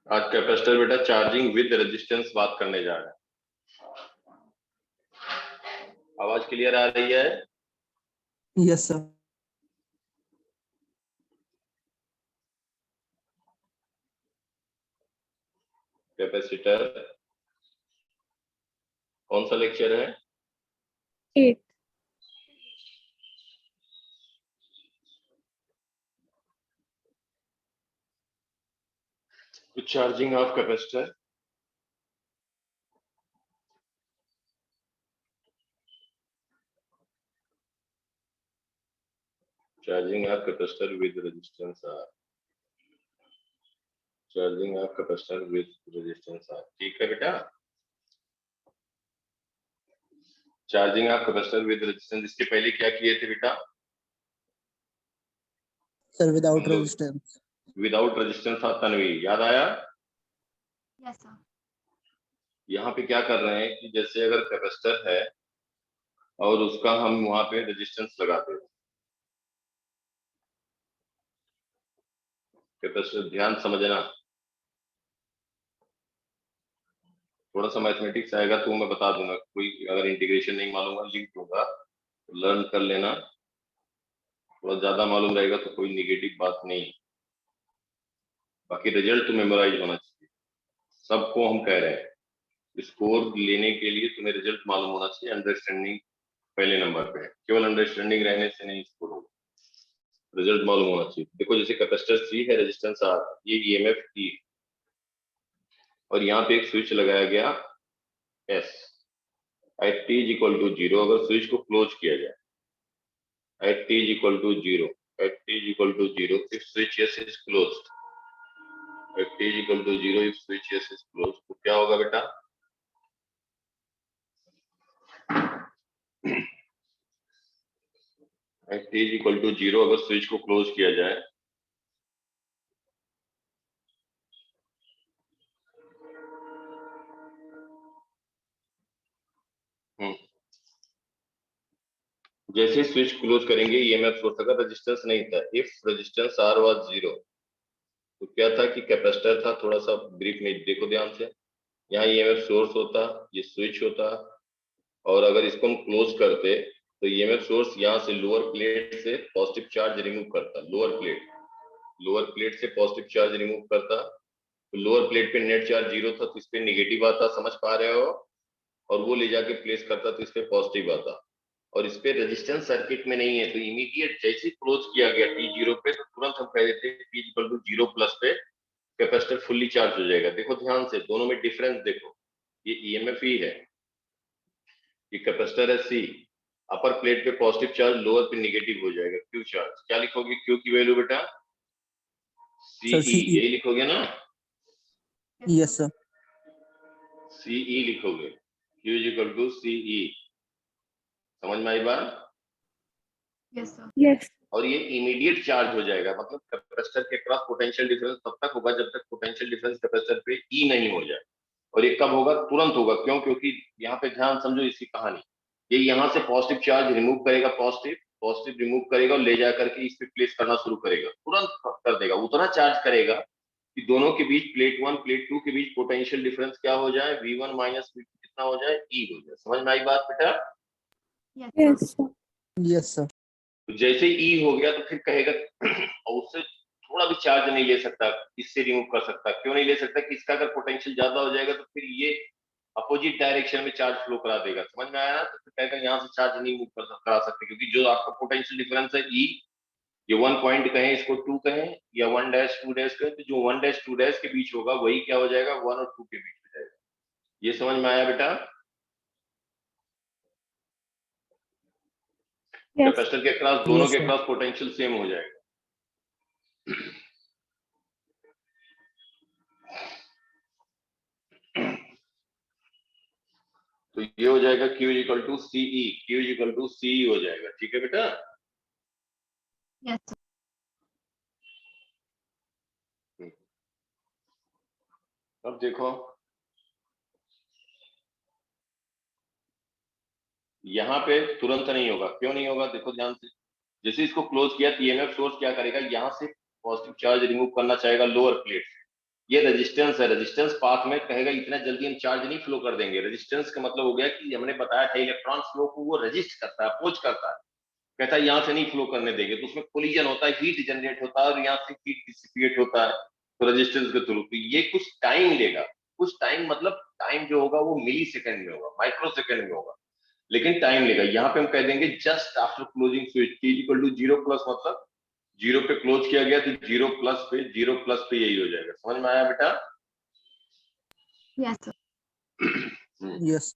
आज कैपेसिटर बेटा charging with resistance बात करने जा रहे हैं। आवाज क्लियर आ रही है? Yes sir. कैपेसिटर कौन सा लेक्चर है? 8। Charging of capacitor charging of capacitor with resistance R. Charging of capacitor with resistance R, ठीक है बेटा। Charging of capacitor with resistance, इसके पहले क्या किए थे बेटा? Sir without resistance. Without resistance था तन्वी, याद आया? Yes sir. यहाँ पे क्या कर रहे हैं कि जैसे अगर कैपेसिटर है और उसका हम वहां पे रेजिस्टेंस लगाते हैं, कैपेसिटर, ध्यान समझना, थोड़ा सा मैथमेटिक्स आएगा तो मैं बता दूंगा, कोई अगर इंटीग्रेशन नहीं मालूम है लिख दूंगा, लर्न कर लेना। थोड़ा ज्यादा मालूम रहेगा तो कोई निगेटिव बात नहीं, बाकी रिजल्ट तो मेमोराइज होना चाहिए। सबको हम कह रहे हैं स्कोर लेने के लिए तुम्हें रिजल्ट मालूम होना चाहिए, अंडरस्टैंडिंग पहले नंबर पे है, केवल अंडरस्टैंडिंग रहने से नहीं स्कोर होगा, रिजल्ट मालूम होना चाहिए। देखो जैसे कैपेसिटर C है, रेजिस्टेंस R, ये EMF E, और यहाँ पे एक स्विच लगाया गया S at t is equal to 0। अगर स्विच को क्लोज किया जाए at t is equal to 0, at t is equal to 0 if switch S is closed, at t is equal to 0 if switch S is closed, तो क्या होगा बेटा? At t is equal to 0 अगर switch को close किया जाए जैसे switch close करेंगे ईएमएफ सोर्स, अगर रेजिस्टेंस नहीं था, इफ रेजिस्टेंस R वाज 0, तो क्या था कि कैपेसिटर था, थोड़ा सा ब्रीफ में देखो ध्यान से, यहाँ ईएमएफ सोर्स होता, ये स्विच होता, और अगर इसको हम क्लोज करते तो ईएमएफ सोर्स यहाँ से लोअर प्लेट से पॉजिटिव चार्ज रिमूव करता, लोअर प्लेट से पॉजिटिव चार्ज रिमूव करता, तो लोअर प्लेट पे नेट चार्ज 0 था तो इस पे निगेटिव आता, समझ पा रहे हो, और वो ले जाके प्लेस करता तो इस पे पॉजिटिव आता, और इस पे रेजिस्टेंस सर्किट में नहीं है, तो इमीडिएट जैसे ही क्लोज किया गया T0 पे, तो तुरंत हम कह देते हैं T इक्वल टू 0 प्लस पे कैपेसिटर फुल्ली चार्ज हो जाएगा। देखो ध्यान से, दोनों में डिफरेंस देखो, ये EMF ही है, ये कैपेसिटर है C, अपर प्लेट पे पॉजिटिव चार्ज, लोअर पे निगेटिव हो जाएगा, Q चार्ज। क्या लिखोगे Q की वैल्यू बेटा? CE, यही लिखोगे ना? Yes sir. CE लिखोगे, Q is equal to CE, समझ में आई बात? Yes sir. यस। और ये इमीडिएट चार्ज हो जाएगा, मतलब कैपेसिटर के क्रॉस पोटेंशियल डिफरेंस तब तक होगा जब तक पोटेंशियल डिफरेंस कैपेसिटर पे E नहीं हो जाए, और ये कब होगा? तुरंत होगा। क्यों? क्योंकि यहाँ पे ध्यान समझो इसकी कहानी, ये यहाँ से पॉजिटिव चार्ज रिमूव करेगा, पॉजिटिव रिमूव करेगा और ले जा करके इस पे प्लेस करना शुरू करेगा, तुरंत कर देगा, उतना चार्ज करेगा कि दोनों के बीच, प्लेट 1 प्लेट 2 के बीच पोटेंशियल डिफरेंस क्या हो जाए? V1 माइनस V2 कितना हो जाए? E हो जाए। समझ में आई बात बेटा? Yes sir. Yes sir. तो जैसे ही E हो गया तो फिर कहेगा और उससे थोड़ा भी चार्ज नहीं ले सकता, इससे रिमूव कर सकता। क्यों नहीं ले सकता? कि इसका अगर पोटेंशियल ज्यादा हो जाएगा तो फिर ये अपोजिट डायरेक्शन में चार्ज फ्लो करा देगा, समझ में आया ना? तो फिर कहेगा यहाँ से चार्ज नहीं मूव करा सकते, क्योंकि जो आपका पोटेंशियल डिफरेंस है E, ये 1 पॉइंट कहें, इसको 2 कहें या 1 डैश 2 डैश कहें, तो जो 1 डैश 2 डैश के बीच होगा वही क्या हो जाएगा? 1 और 2 के बीच हो जाएगा। ये समझ में आया बेटा? कैपेसिटर के क्रॉस, दोनों के क्रॉस पोटेंशियल सेम हो जाएगा। तो ये हो जाएगा Q equal to CE, Q equal to CE हो जाएगा, ठीक है बेटा? यस। अब देखो यहाँ पे तुरंत नहीं होगा। क्यों नहीं होगा? देखो ध्यान से, जैसे इसको क्लोज किया तो EMF सोर्स क्या करेगा? यहाँ से पॉजिटिव चार्ज रिमूव करना चाहेगा लोअर प्लेट से, ये रेजिस्टेंस है, रेजिस्टेंस पाथ में कहेगा इतना जल्दी हम चार्ज नहीं फ्लो कर देंगे। रेजिस्टेंस का मतलब हो गया कि हमने बताया था इलेक्ट्रॉन फ्लो को वो रेजिस्ट करता है, अपोज करता है, कहता है यहाँ से नहीं फ्लो करने देंगे, तो उसमें कोलिजन होता है, हीट जनरेट होता है और यहाँ से हीट डिसिपिएट होता है तो रेजिस्टेंस के थ्रू। तो ये कुछ टाइम लेगा, कुछ टाइम मतलब टाइम जो होगा वो मिली सेकेंड में होगा, माइक्रो सेकेंड में होगा, लेकिन टाइम लेगा। यहाँ पे हम कह देंगे just after closing switch t equal to 0 plus, मतलब 0 पे क्लोज किया गया तो 0 प्लस पे यही हो जाएगा। समझ में आया बेटा? Yes, sir. Yes.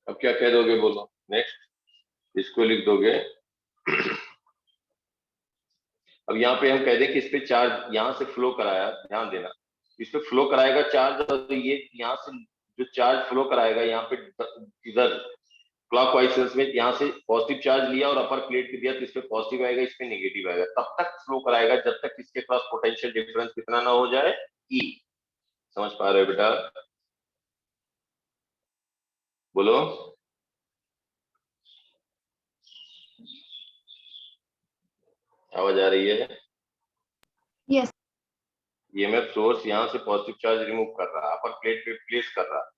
अब क्या कह दोगे बोलो? नेक्स्ट इसको लिख दोगे। अब यहाँ पे हम कह दें कि इस पे चार्ज यहाँ से फ्लो कराया, ध्यान देना, इस पे फ्लो कराएगा चार्ज, और ये यहाँ से जो चार्ज फ्लो कराएगा यहाँ पे इधर क्लॉकवाइज में यहाँ से पॉजिटिव चार्ज लिया और अपर प्लेट पे दिया तो इस पे पॉजिटिव आएगा, इस पे नेगेटिव आएगा, तब तक फ्लो कराएगा जब तक इसके पास पोटेंशियल डिफरेंस कितना ना हो जाए, E। समझ पा रहे हो बेटा? बोलो। आवाज आ रही है? Yes. ईएमएफ सोर्स यहाँ से पॉजिटिव चार्ज रिमूव कर रहा है, अपर प्लेट पे प्लेस कर रहा है,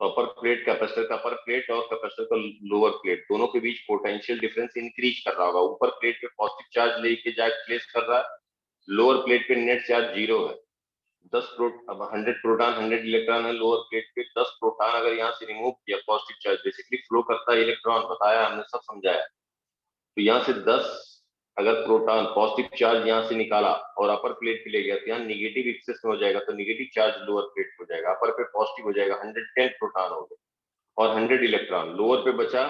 तो अपर प्लेट कैपेसिटर का अपर प्लेट और कैपेसिटर का लोअर प्लेट दोनों के बीच पोटेंशियल डिफरेंस इंक्रीज कर रहा होगा। ऊपर प्लेट पे पॉजिटिव चार्ज लेके जाके प्लेस कर रहा है, लोअर प्लेट पे नेट चार्ज 0 है, 100 प्रोटॉन 100 इलेक्ट्रॉन है लोअर प्लेट पे। 10 प्रोटॉन अगर यहाँ से रिमूव किया, पॉजिटिव चार्ज बेसिकली फ्लो करता है इलेक्ट्रॉन, बताया हमने, सब समझाया। तो यहाँ से 10 अगर प्रोटॉन पॉजिटिव चार्ज यहाँ से निकाला और अपर प्लेट पे ले गया तो यहाँ निगेटिव एक्सेस में हो जाएगा, तो निगेटिव चार्ज लोअर प्लेट पे हो जाएगा, अपर पे पॉजिटिव हो जाएगा, 110 प्रोटॉन हो गए और 100 इलेक्ट्रॉन, लोअर पे बचा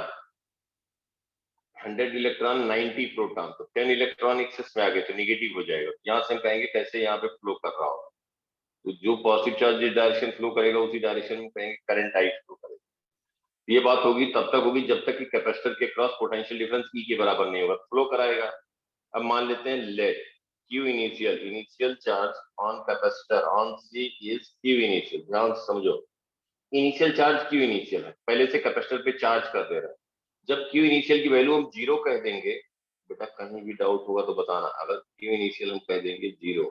100 इलेक्ट्रॉन 90 प्रोटॉन, तो 10 इलेक्ट्रॉन एक्सेस में आ गए तो निगेटिव हो जाएगा। यहाँ से हम कहेंगे कैसे यहाँ पे फ्लो कर रहा होगा, तो जो पॉजिटिव चार्ज जिस डायरेक्शन फ्लो करेगा उसी डायरेक्शन में कहेंगे करंट आई फ्लो करेगा। ये बात होगी तब तक होगी जब तक कि कैपेसिटर के क्रॉस पोटेंशियल डिफरेंस E के बराबर नहीं होगा, फ्लो कराएगा। अब मान लेते हैं let Q initial charge on capacitor on C is Q initial. ध्यान से समझो, इनिशियल चार्ज Q इनिशियल है, पहले से कैपेसिटर पे चार्ज कर दे रहा है। जब Q इनिशियल की वैल्यू हम 0 कह देंगे, बेटा कहीं भी डाउट होगा तो बताना, अगर Q इनिशियल हम कह देंगे 0,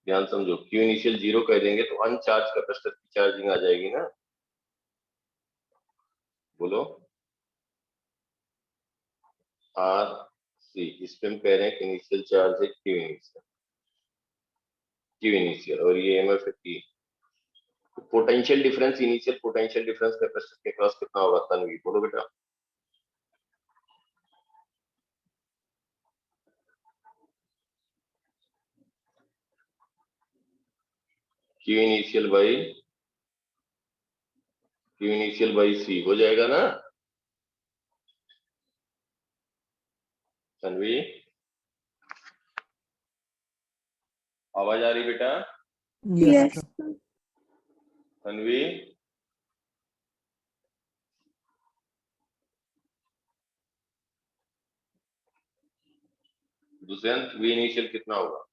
ध्यान समझो, Q इनिशियल 0 कह देंगे तो अनचार्ज कैपेसिटर की चार्जिंग आ जाएगी ना, बोलो। आर सी, इस पे हम कह रहे हैं कि इनिशियल चार्ज है क्यू इनिशियल और ये एमएफ है T. Potential difference, initial potential difference capacitor के क्रॉस कितना होगा तन्वी, बोलो बेटा। क्यू इनिशियल बाई सी हो जाएगा ना तन्वी? आवाज आ रही बेटा? Yes, sir. Tanvi Dushyant, V initial कितना होगा?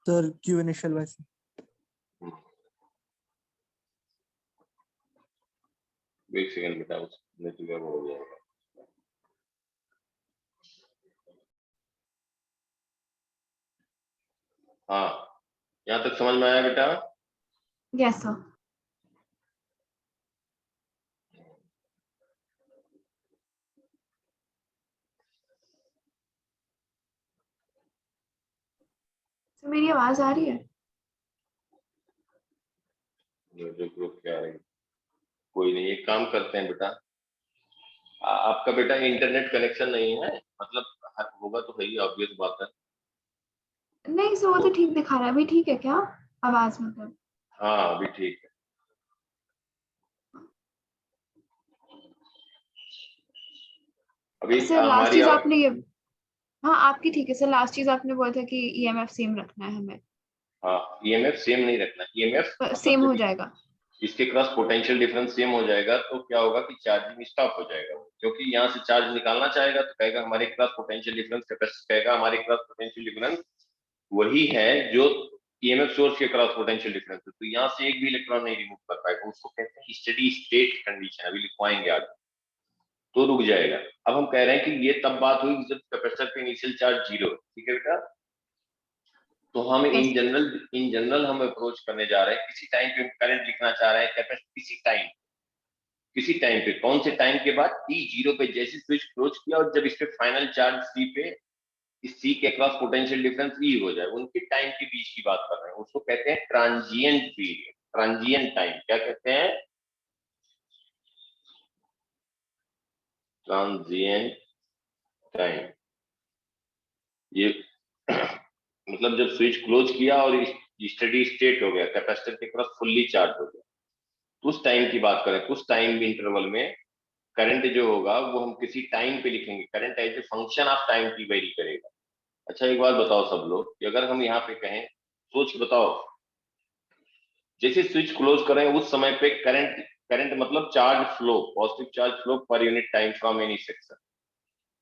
Sir, Q initial by C. एक सेकंड बेटा, उसने तो वो हो जाएगा। हाँ, यहाँ तक समझ में आया बेटा? Yes, sir. So, मेरी आवाज आ रही है? जो ग्रुप क्या है, कोई नहीं, एक काम करते हैं बेटा, आपका बेटा इंटरनेट कनेक्शन नहीं है, मतलब होगा तो सही, ऑब्वियस बात है। नहीं सर, वो तो ठीक दिखा रहा है, अभी ठीक है क्या आवाज मतलब? हाँ अभी ठीक है। अभी सर लास्ट हमारी चीज आपने ये, हाँ आपकी ठीक है सर, लास्ट चीज आपने बोला था कि ईएमएफ सेम रखना है हमें। हाँ, ईएमएफ सेम नहीं रखना, ईएमएफ सेम हो जाएगा। इसके क्रॉस पोटेंशियल डिफरेंस सेम हो जाएगा तो क्या होगा कि चार्जिंग स्टॉप हो जाएगा, क्योंकि यहाँ से चार्ज निकालना चाहेगा तो कहेगा हमारे क्रॉस पोटेंशियल डिफरेंस, कैपेसिटर कहेगा हमारे क्रॉस पोटेंशियल डिफरेंस वही है जो ईएमएफ सोर्स के क्रॉस पोटेंशियल डिफरेंस है, तो यहाँ से एक भी इलेक्ट्रॉन नहीं रिमूव कर पाएगा, उसको कहते हैं स्टेडी स्टेट कंडीशन, अभी लिखवाएंगे आगे, तो रुक जाएगा। अब हम कह रहे हैं कि ये तब बात हुई जब कैपेसिटर पे इनिशियल चार्ज 0, ठीक है बेटा? तो हम Yes. इन जनरल हम अप्रोच करने जा रहे हैं, किसी टाइम पे करंट लिखना चाह रहे हैं कैपेसिटर किसी टाइम पे, कौन से टाइम के बाद, t0 पे जैसे स्विच क्लोज किया और जब इस पे फाइनल चार्ज C पे, इस C के अक्रॉस पोटेंशियल डिफरेंस E हो जाए, उनके टाइम के बीच की बात कर रहे हैं, उसको कहते हैं ट्रांजिएंट पीरियड, ट्रांजिएंट टाइम। क्या कहते हैं? Transient time. ये मतलब जब स्विच क्लोज किया और स्टेडी स्टेट हो गया, कैपेसिटर के क्रॉस फुल्ली चार्ज हो गया, तो उस टाइम की बात करें, उस टाइम इंटरवल में करंट जो होगा वो हम किसी टाइम पे लिखेंगे। Current as a function of time की वेरी करेगा। अच्छा एक बात बताओ सब लोग, कि अगर हम यहाँ पे कहें, सोच के बताओ, जैसे स्विच क्लोज करें उस समय पे करंट करंट मतलब charge flow, positive charge flow per unit time from any section,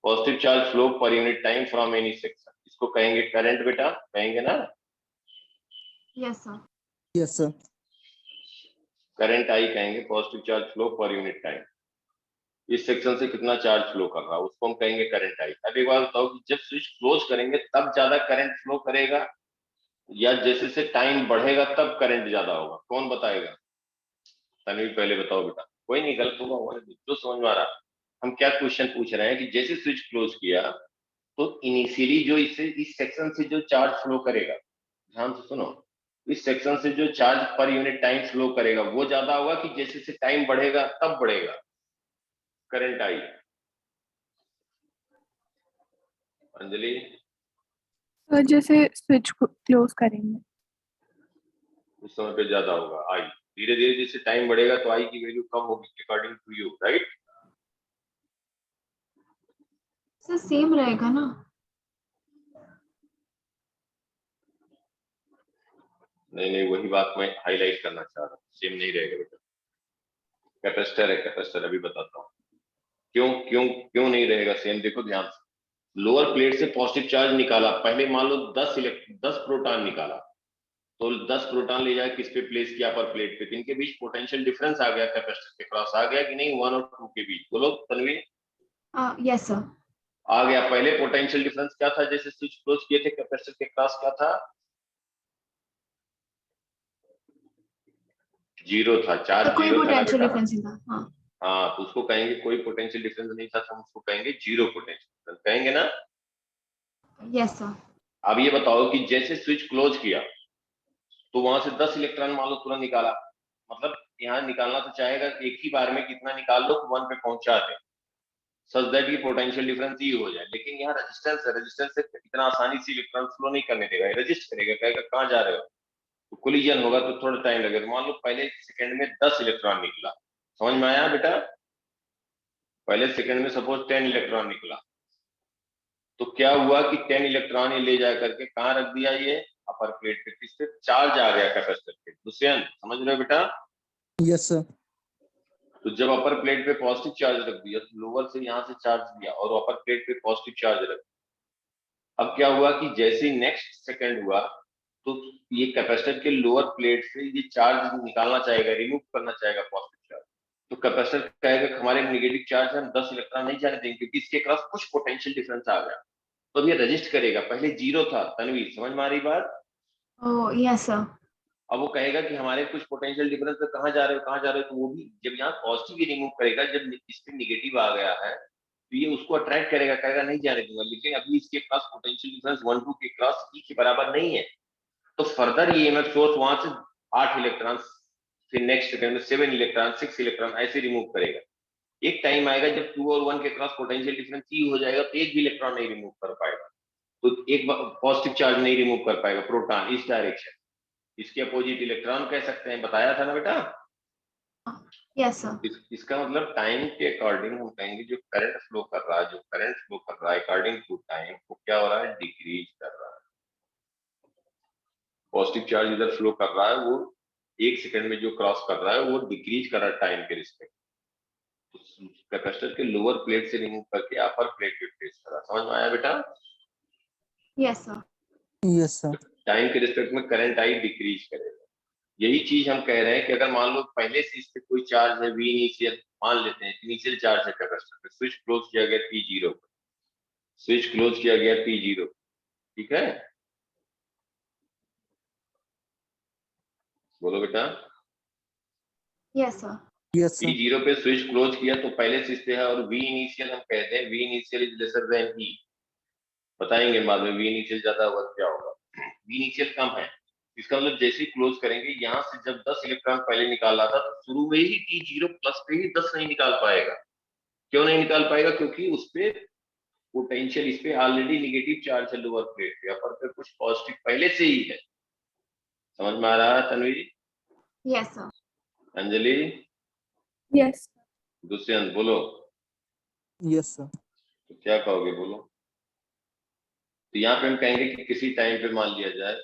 positive charge flow per unit time from any section, इसको कहेंगे करंट। बेटा कहेंगे ना? Yes, sir. Yes, sir. Current I कहेंगे, positive charge flow per unit time, इस section से कितना charge flow कर रहा है उसको हम कहेंगे करंट आई। अब एक बात बताओ कि जब स्विच क्लोज करेंगे तब ज्यादा करंट फ्लो करेगा, या जैसे से टाइम बढ़ेगा तब करंट ज्यादा होगा? कौन बताएगा? तन्वी पहले बताओ बेटा। कोई नहीं, गलत होगा होगा, जो समझ में आ रहा। हम क्या क्वेश्चन पूछ रहे हैं कि जैसे स्विच क्लोज किया तो इनिशियली जो इससे इस सेक्शन से जो चार्ज फ्लो करेगा, ध्यान से सुनो, इस सेक्शन से जो चार्ज पर यूनिट टाइम फ्लो करेगा वो ज्यादा होगा, कि जैसे से टाइम बढ़ेगा तब बढ़ेगा करंट आई? अंजलि? तो जैसे स्विच क्लोज करेंगे। उस समय पे ज्यादा होगा आई। धीरे धीरे जैसे टाइम बढ़ेगा तो आई की वैल्यू कम होगी according to you, right? Sir same रहेगा ना? नहीं नहीं, वही बात मैं हाईलाइट करना चाह रहा हूँ, सेम नहीं रहेगा बेटा। कैपेसिटर है, कैपेसिटर अभी बताता हूँ क्यों क्यों क्यों नहीं रहेगा सेम। देखो ध्यान से, लोअर प्लेट से पॉजिटिव चार्ज निकाला, पहले मान लो 10 प्रोटॉन निकाला, तो 10 प्रोटॉन ले जाए किस पे प्लेस किया? अपर प्लेट पे, इनके बीच पोटेंशियल डिफरेंस आ गया, कैपेसिटर के क्रॉस आ गया कि नहीं? 1 और 2 के बीच, बोलो तन्वी। Yes, sir. आ गया। पहले पोटेंशियल डिफरेंस क्या था जैसे स्विच क्लोज किए थे? कैपेसिटर के क्रॉस क्या था? 0 था, चार्ज तो कोई 0 था ना पोटेंशियल बेटा? डिफरेंस नहीं था। हाँ। हाँ, तो उसको कहेंगे कोई पोटेंशियल डिफरेंस नहीं था, तो हम उसको कहेंगे जीरो पोटेंशियल कहेंगे ना? Yes, sir. अब ये बताओ कि जैसे स्विच क्लोज किया तो वहां से 10 इलेक्ट्रॉन मान लो तुरंत निकाला, मतलब यहाँ निकालना तो चाहेगा एक ही बार में, कितना निकाल लो तो 1 पे पहुंचा दे, सच दैट की पोटेंशियल डिफरेंस ही हो जाए। लेकिन यहाँ रेजिस्टेंस है, रेजिस्टेंस से इतना आसानी से इलेक्ट्रॉन फ्लो नहीं करने देगा, रेजिस्ट करेगा, कहेगा कहाँ जा रहे हो, तो कोलिजन होगा तो थोड़ा टाइम लगेगा। मान लो पहले सेकंड में 10 इलेक्ट्रॉन निकला, समझ में आया बेटा? पहले सेकंड में सपोज 10 इलेक्ट्रॉन निकला, तो क्या हुआ कि 10 इलेक्ट्रॉन ये ले जा करके कहाँ रख दिया? ये अपर प्लेट पे, किस पे? चार्ज आ गया कैपेसिटर पे। दुष्यंत समझ रहे हो बेटा? Yes, sir. तो जब अपर प्लेट पे पॉजिटिव चार्ज रख दिया तो लोअर से यहाँ से चार्ज दिया और अपर प्लेट पे पॉजिटिव चार्ज रख दिया। अब क्या हुआ कि जैसे नेक्स्ट सेकंड हुआ तो ये कैपेसिटर के लोअर प्लेट से ये चार्ज निकालना चाहेगा, रिमूव करना चाहेगा पॉजिटिव चार्ज, तो कैपेसिटर कहेगा कि हमारे नेगेटिव चार्ज हम 10 इलेक्ट्रॉन नहीं जाने देंगे क्योंकि इसके क्रॉस कुछ पोटेंशियल डिफरेंस आ गया, तो अब ये रजिस्ट करेगा। पहले 0 था, तन्वी समझ में आ रही बात? Oh, yes, sir. अब वो कहेगा कि हमारे कुछ पोटेंशियल डिफरेंस पे कहाँ जा रहे हो, कहाँ जा रहे हो, तो वो भी जब यहाँ पॉजिटिव ही रिमूव करेगा, जब इस पे निगेटिव आ गया है तो ये उसको अट्रैक्ट करेगा, कहेगा नहीं जाने दूंगा। लेकिन अभी इसके पास पोटेंशियल डिफरेंस 1 2 के क्रॉस ई के बराबर नहीं है, तो फर्दर ये ईएमएफ सोर्स वहां से 8 इलेक्ट्रॉन, फिर नेक्स्ट सेकंड में 7 इलेक्ट्रॉन, 6 इलेक्ट्रॉन ऐसे रिमूव करेगा। एक टाइम आएगा जब 2 और 1 के क्रॉस पोटेंशियल डिफरेंस ई हो जाएगा तो एक भी इलेक्ट्रॉन नहीं रिमूव कर पाएगा, तो एक पॉजिटिव चार्ज नहीं रिमूव कर पाएगा प्रोटॉन इस डायरेक्शन, इसके अपोजिट इलेक्ट्रॉन कह सकते हैं, बताया था ना बेटा? Yes, sir. इसका मतलब टाइम के अकॉर्डिंग हम कहेंगे जो करंट फ्लो कर रहा है, जो करंट फ्लो कर रहा है अकॉर्डिंग टू टाइम, वो क्या हो रहा है? डिक्रीज कर रहा है। पॉजिटिव चार्ज इधर फ्लो कर रहा है, वो एक सेकंड में जो क्रॉस कर रहा है वो डिक्रीज कर रहा है टाइम के रिस्पेक्ट, तो कैपेसिटर के लोअर प्लेट से रिमूव करके अपर प्लेट पे प्लेस कर रहा है। समझ में आया बेटा? Yes, sir. Yes, sir. Time के रिस्पेक्ट में करंट आई डिक्रीज करेगा। यही चीज हम कह रहे हैं कि अगर मान लो पहले से इस पे कोई चार्ज है वी इनिशियल, मान लेते हैं इनिशियल चार्ज है कैपेसिटर पे, स्विच क्लोज किया गया T0 पर, स्विच क्लोज किया गया T0, ठीक है? बोलो बेटा। Yes sir. Yes, sir. T0 पे स्विच क्लोज किया तो पहले से इससे है, और V इनिशियल हम कहते हैं, V initial is lesser than E। बताएंगे बाद में V इनिशियल ज्यादा होगा तो क्या होगा। V इनिशियल कम है, इसका मतलब जैसे ही क्लोज करेंगे, यहाँ से जब 10 इलेक्ट्रॉन पहले निकाला था तो शुरू में ही T0 प्लस पे ही 10 नहीं निकाल पाएगा। क्यों नहीं निकाल पाएगा? क्योंकि उस पे पोटेंशियल, इस पे ऑलरेडी निगेटिव चार्ज है लोअर प्लेट पे, अपर पे कुछ पॉजिटिव पहले से ही है। समझ में आ रहा है Tanvi? Yes sir. Anjali, yes. Dushyant, बोलो। Yes, sir. तो क्या कहोगे, बोलो। तो यहाँ पे हम कहेंगे कि किसी टाइम पे मान लिया जाए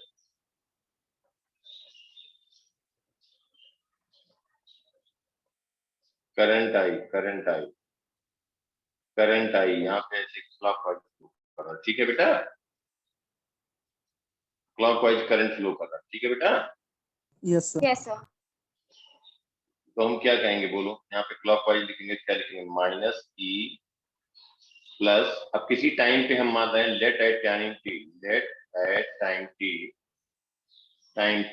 करंट आई यहाँ पे ऐसे क्लॉकवाइज, ठीक है बेटा, क्लॉकवाइज करंट फ्लो कर रहा है, ठीक है बेटा। Yes, sir. Yes sir. तो हम क्या कहेंगे, बोलो। यहाँ पे क्लॉकवाइज लिखेंगे, क्या लिखेंगे? माइनस ई प्लस, अब किसी टाइम पे हम मान रहे हैं let at time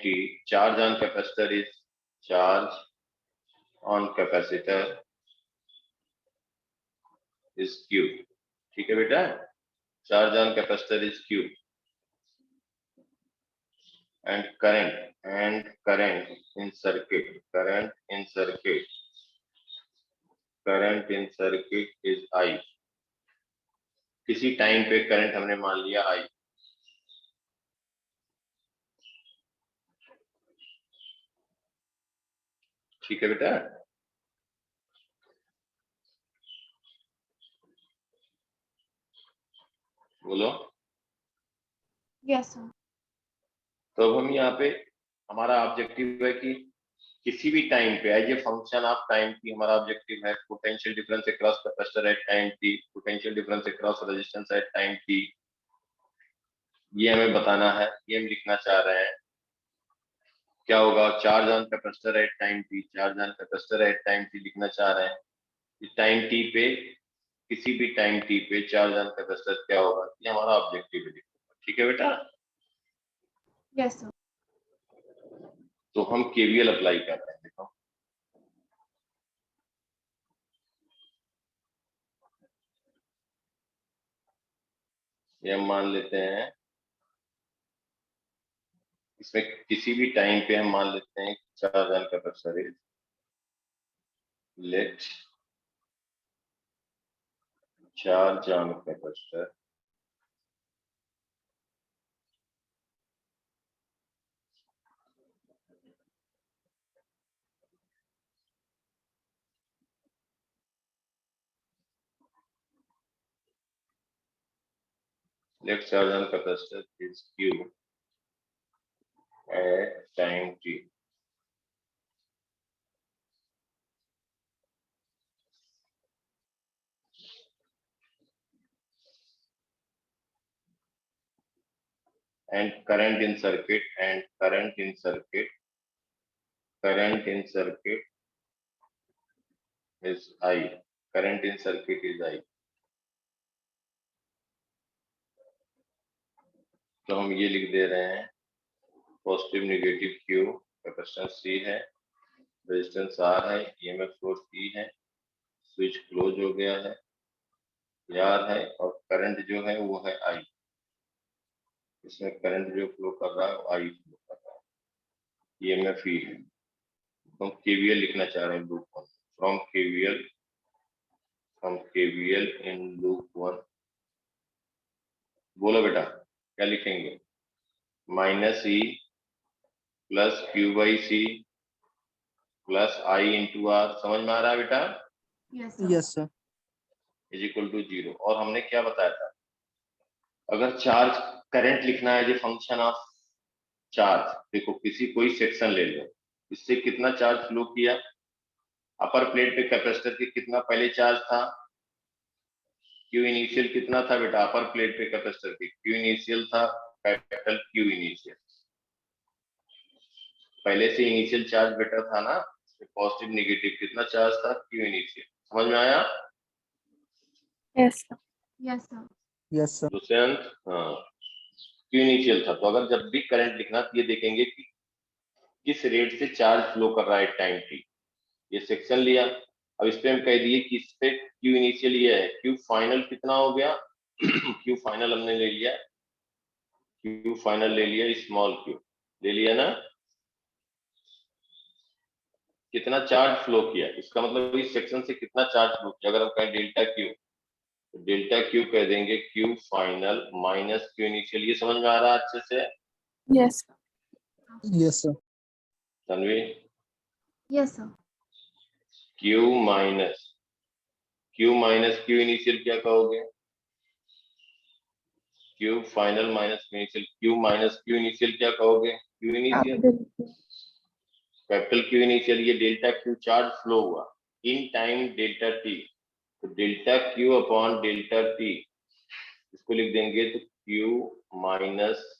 T, charge on capacitor is charge on capacitor is Q, ठीक है बेटा। Charge on capacitor is Q and current in circuit is I. किसी टाइम पे करंट हमने मान लिया आई, ठीक है बेटा। बोलो। Yes sir. तो अब हम यहाँ पे, हमारा ऑब्जेक्टिव है कि किसी भी टाइम पे as a function of time की हमारा ऑब्जेक्टिव है potential difference across capacitor at time T, potential difference across resistance at time T, ये हमें बताना है, ये हम लिखना चाह रहे हैं। क्या होगा? Charge on capacitor at time T लिखना चाह रहे हैं। टाइम टी पे, किसी भी टाइम टी पे चार्ज ऑन कैपेसिटर क्या होगा, ये हमारा ऑब्जेक्टिव है, ठीक है बेटा। Yes sir. तो हम केवीएल अप्लाई कर रहे हैं, देखो। ये हम मान लेते हैं, इसमें किसी भी टाइम पे हम मान लेते हैं charge on capacitor is let charge on capacitor let charge on capacitor is q at time t। and current in circuit is I, current in circuit is I। तो हम ये लिख दे रहे हैं, positive negative Q, capacitance C है, resistance R है, EMF source E है, switch close हो गया है, R है, और करंट जो है वो है I। इसमें करंट जो फ्लो कर रहा है वो I फ्लो कर रहा है, ईएमएफ E है। तो हम केवीएल लिखना चाह रहे हैं loop 1, from KVL in loop 1। बोलो बेटा, क्या लिखेंगे? Minus E plus Q by C plus I into R. समझ में आ रहा है बेटा? Yes sir. Yes, sir. इज इक्वल टू 0। और हमने क्या बताया था, अगर चार्ज करंट लिखना है जो फंक्शन ऑफ चार्ज, देखो किसी कोई सेक्शन ले लो, इससे कितना चार्ज फ्लो किया, अपर प्लेट पे कैपेसिटर के कितना पहले चार्ज था, क्यू इनिशियल कितना था बेटा, अपर प्लेट पे कैपेसिटर की क्यू इनिशियल था, कैपिटल क्यू इनिशियल। पहले से इनिशियल चार्ज बेटा था ना, पॉजिटिव नेगेटिव कितना चार्ज था, क्यू इनिशियल। समझ में आया? Yes sir. Yes sir. Yes, sir. Dushyant, हाँ, क्यू इनिशियल था। तो अगर जब भी करंट लिखना तो ये देखेंगे कि किस रेट से चार्ज फ्लो कर रहा है टाइम टी, ये सेक्शन लिया। अब इस पे हम कह दिए कि इस पे क्यू इनिशियल ये है, क्यू फाइनल कितना हो गया क्यू फाइनल हमने ले लिया, क्यू फाइनल ले लिया, स्मॉल क्यू ले लिया ना, कितना चार्ज फ्लो किया, इसका मतलब इस सेक्शन से कितना चार्ज फ्लो किया। अगर हम कहें डेल्टा क्यू, तो डेल्टा क्यू कह देंगे Q final minus Q initial. ये समझ में आ रहा है अच्छे से Yes. Yes, sir. Tanvi? Yes sir. Q minus Q initial क्या कहोगे? Q final minus Q initial, Q minus Q initial क्या कहोगे? Q initial, capital Q initial. ये डेल्टा क्यू चार्ज फ्लो हुआ इन टाइम डेल्टा टी, तो delta Q upon delta T इसको लिख देंगे तो Q minus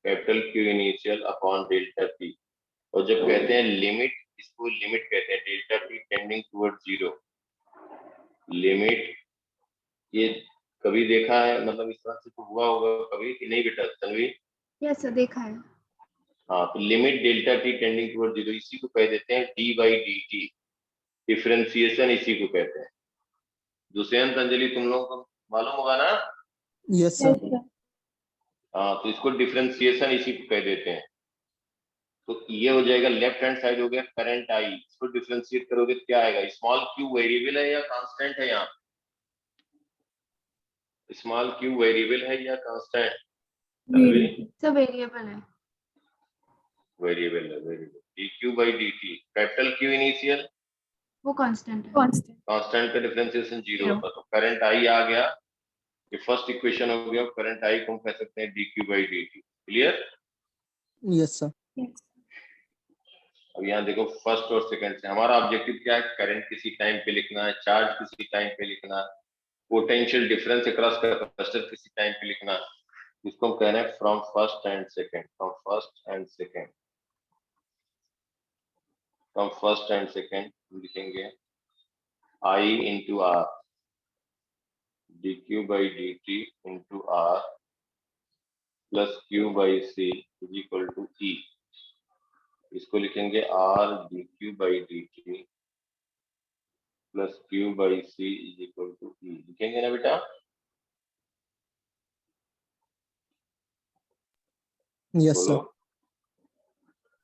capital Q initial upon delta T. और जब कहते हैं लिमिट, इसको लिमिट कहते हैं, delta T tending toward zero, limit. ये कभी देखा है, मतलब इस तरह से तो हुआ होगा कभी कि नहीं बेटा तन्वी? यस सर, देखा है। हाँ, तो limit delta T tending toward zero, इसी को कह देते हैं D by D T, differentiation इसी को कहते हैं। दुष्यंत, अंजलि, तुम लोगों को मालूम होगा ना? Yes, sir. हाँ, तो इसको डिफरेंशिएशन इसी को कह देते हैं। तो ये हो जाएगा, लेफ्ट हैंड साइड हो गया करंट आई, इसको डिफरेंशिएट करोगे तो क्या आएगा? स्मॉल क्यू वेरिएबल है या कांस्टेंट है? यहाँ स्मॉल क्यू वेरिएबल है या कांस्टेंट? सर वेरिएबल है। वेरिएबल है, variable. D Q by D T, capital Q initial वो कांस्टेंट है। Constant. कांस्टेंट का डिफरेंशिएशन जीरो होता, तो करंट आई आ गया, ये फर्स्ट इक्वेशन हो गया। करंट आई को हम कह सकते हैं D Q by D T. Clear? Yes, sir. Yes. अब यहाँ देखो फर्स्ट और सेकंड से हमारा ऑब्जेक्टिव क्या है? करंट किसी टाइम पे लिखना है, चार्ज किसी टाइम पे लिखना है, पोटेंशियल डिफरेंस अक्रॉस कैपेसिटर किसी टाइम पे लिखना है। इसको हम कह रहे हैं from first and second, from first and second, from first and second लिखेंगे I into R, D Q by D T into R plus Q by C is equal to E. इसको लिखेंगे R D Q by D T plus Q by C is equal to E. लिखेंगे ना बेटा? Yes, बोलो। sir.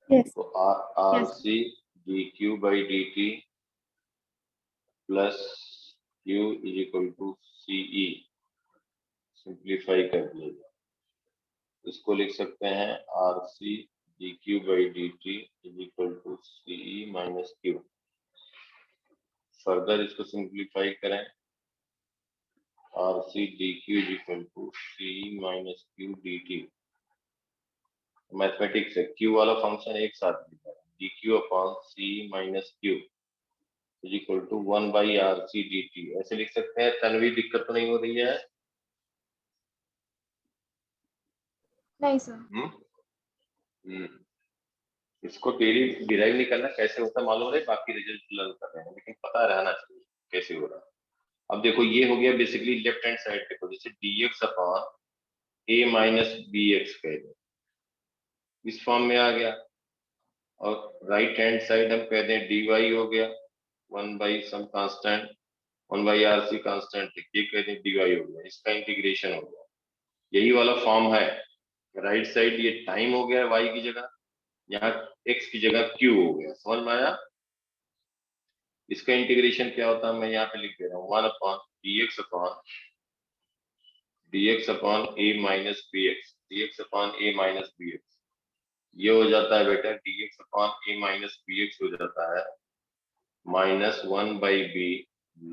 Yes. तो R C D Q by D T plus Q is equal to C E, simplify कर लीजिए। इसको लिख सकते हैं R C D Q by D T is equal to C E minus Q. Further इसको simplify करें, R C D Q is equal to C E minus Q D T. Mathematics है, Q वाला function एक साथ लिखा है, D Q upon C minus Q is equal to 1 by R C D T. ऐसे लिख सकते हैं। तन्वी, दिक्कत तो नहीं हो रही है? नहीं सर। इसको डेली डिराइव नहीं करना, कैसे होता मालूम रहे, बाकी रिजल्ट लर्न कर रहे हैं, लेकिन पता रहना चाहिए कैसे हो रहा है। अब देखो ये हो गया बेसिकली लेफ्ट हैंड साइड, देखो जैसे dx upon a minus B X कह दो, इस फॉर्म में आ गया। और राइट हैंड साइड हम कह दें dy हो गया 1 by some constant, 1 by R C constant, ये कह दें dy हो गया, इसका इंटीग्रेशन हो गया। यही वाला फॉर्म है। राइट साइड ये टाइम हो गया y की जगह, यहाँ x की जगह q हो गया। समझ में आया? इसका इंटीग्रेशन क्या होता है, मैं यहाँ पे लिख दे रहा हूँ 1 upon dx upon a minus B X, dx upon a minus B X. ये हो जाता है बेटा dx upon a minus B X हो जाता है minus 1 by B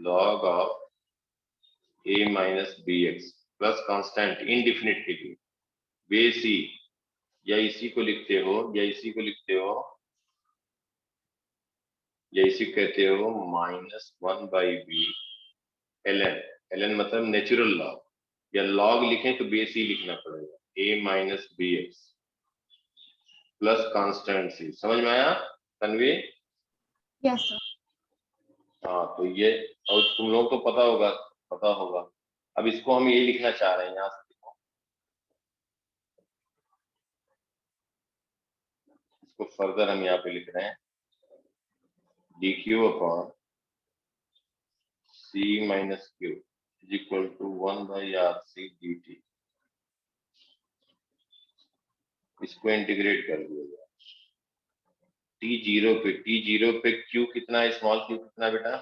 log of a minus B X plus constant indefinite के लिए बेस ई, या इसी को लिखते हो, या इसी को लिखते हो, या इसी कहते हो minus 1 by B ln, ln मतलब नेचुरल लॉग, या लॉग लिखें तो बेस ही लिखना पड़ेगा a minus B X plus constant C. समझ में आया तन्वी? Yes sir. हाँ, तो ये, और तुम लोग को पता होगा। अब इसको हम ये लिखना चाह रहे हैं, यहाँ से देखो, इसको इसको फर्दर हम यहाँ पे लिख रहे हैं dq upon c minus q is equal to 1/rc dt। इसको इंटीग्रेट कर दिया जाए t0 पे q कितना है, स्मॉल q कितना बेटा?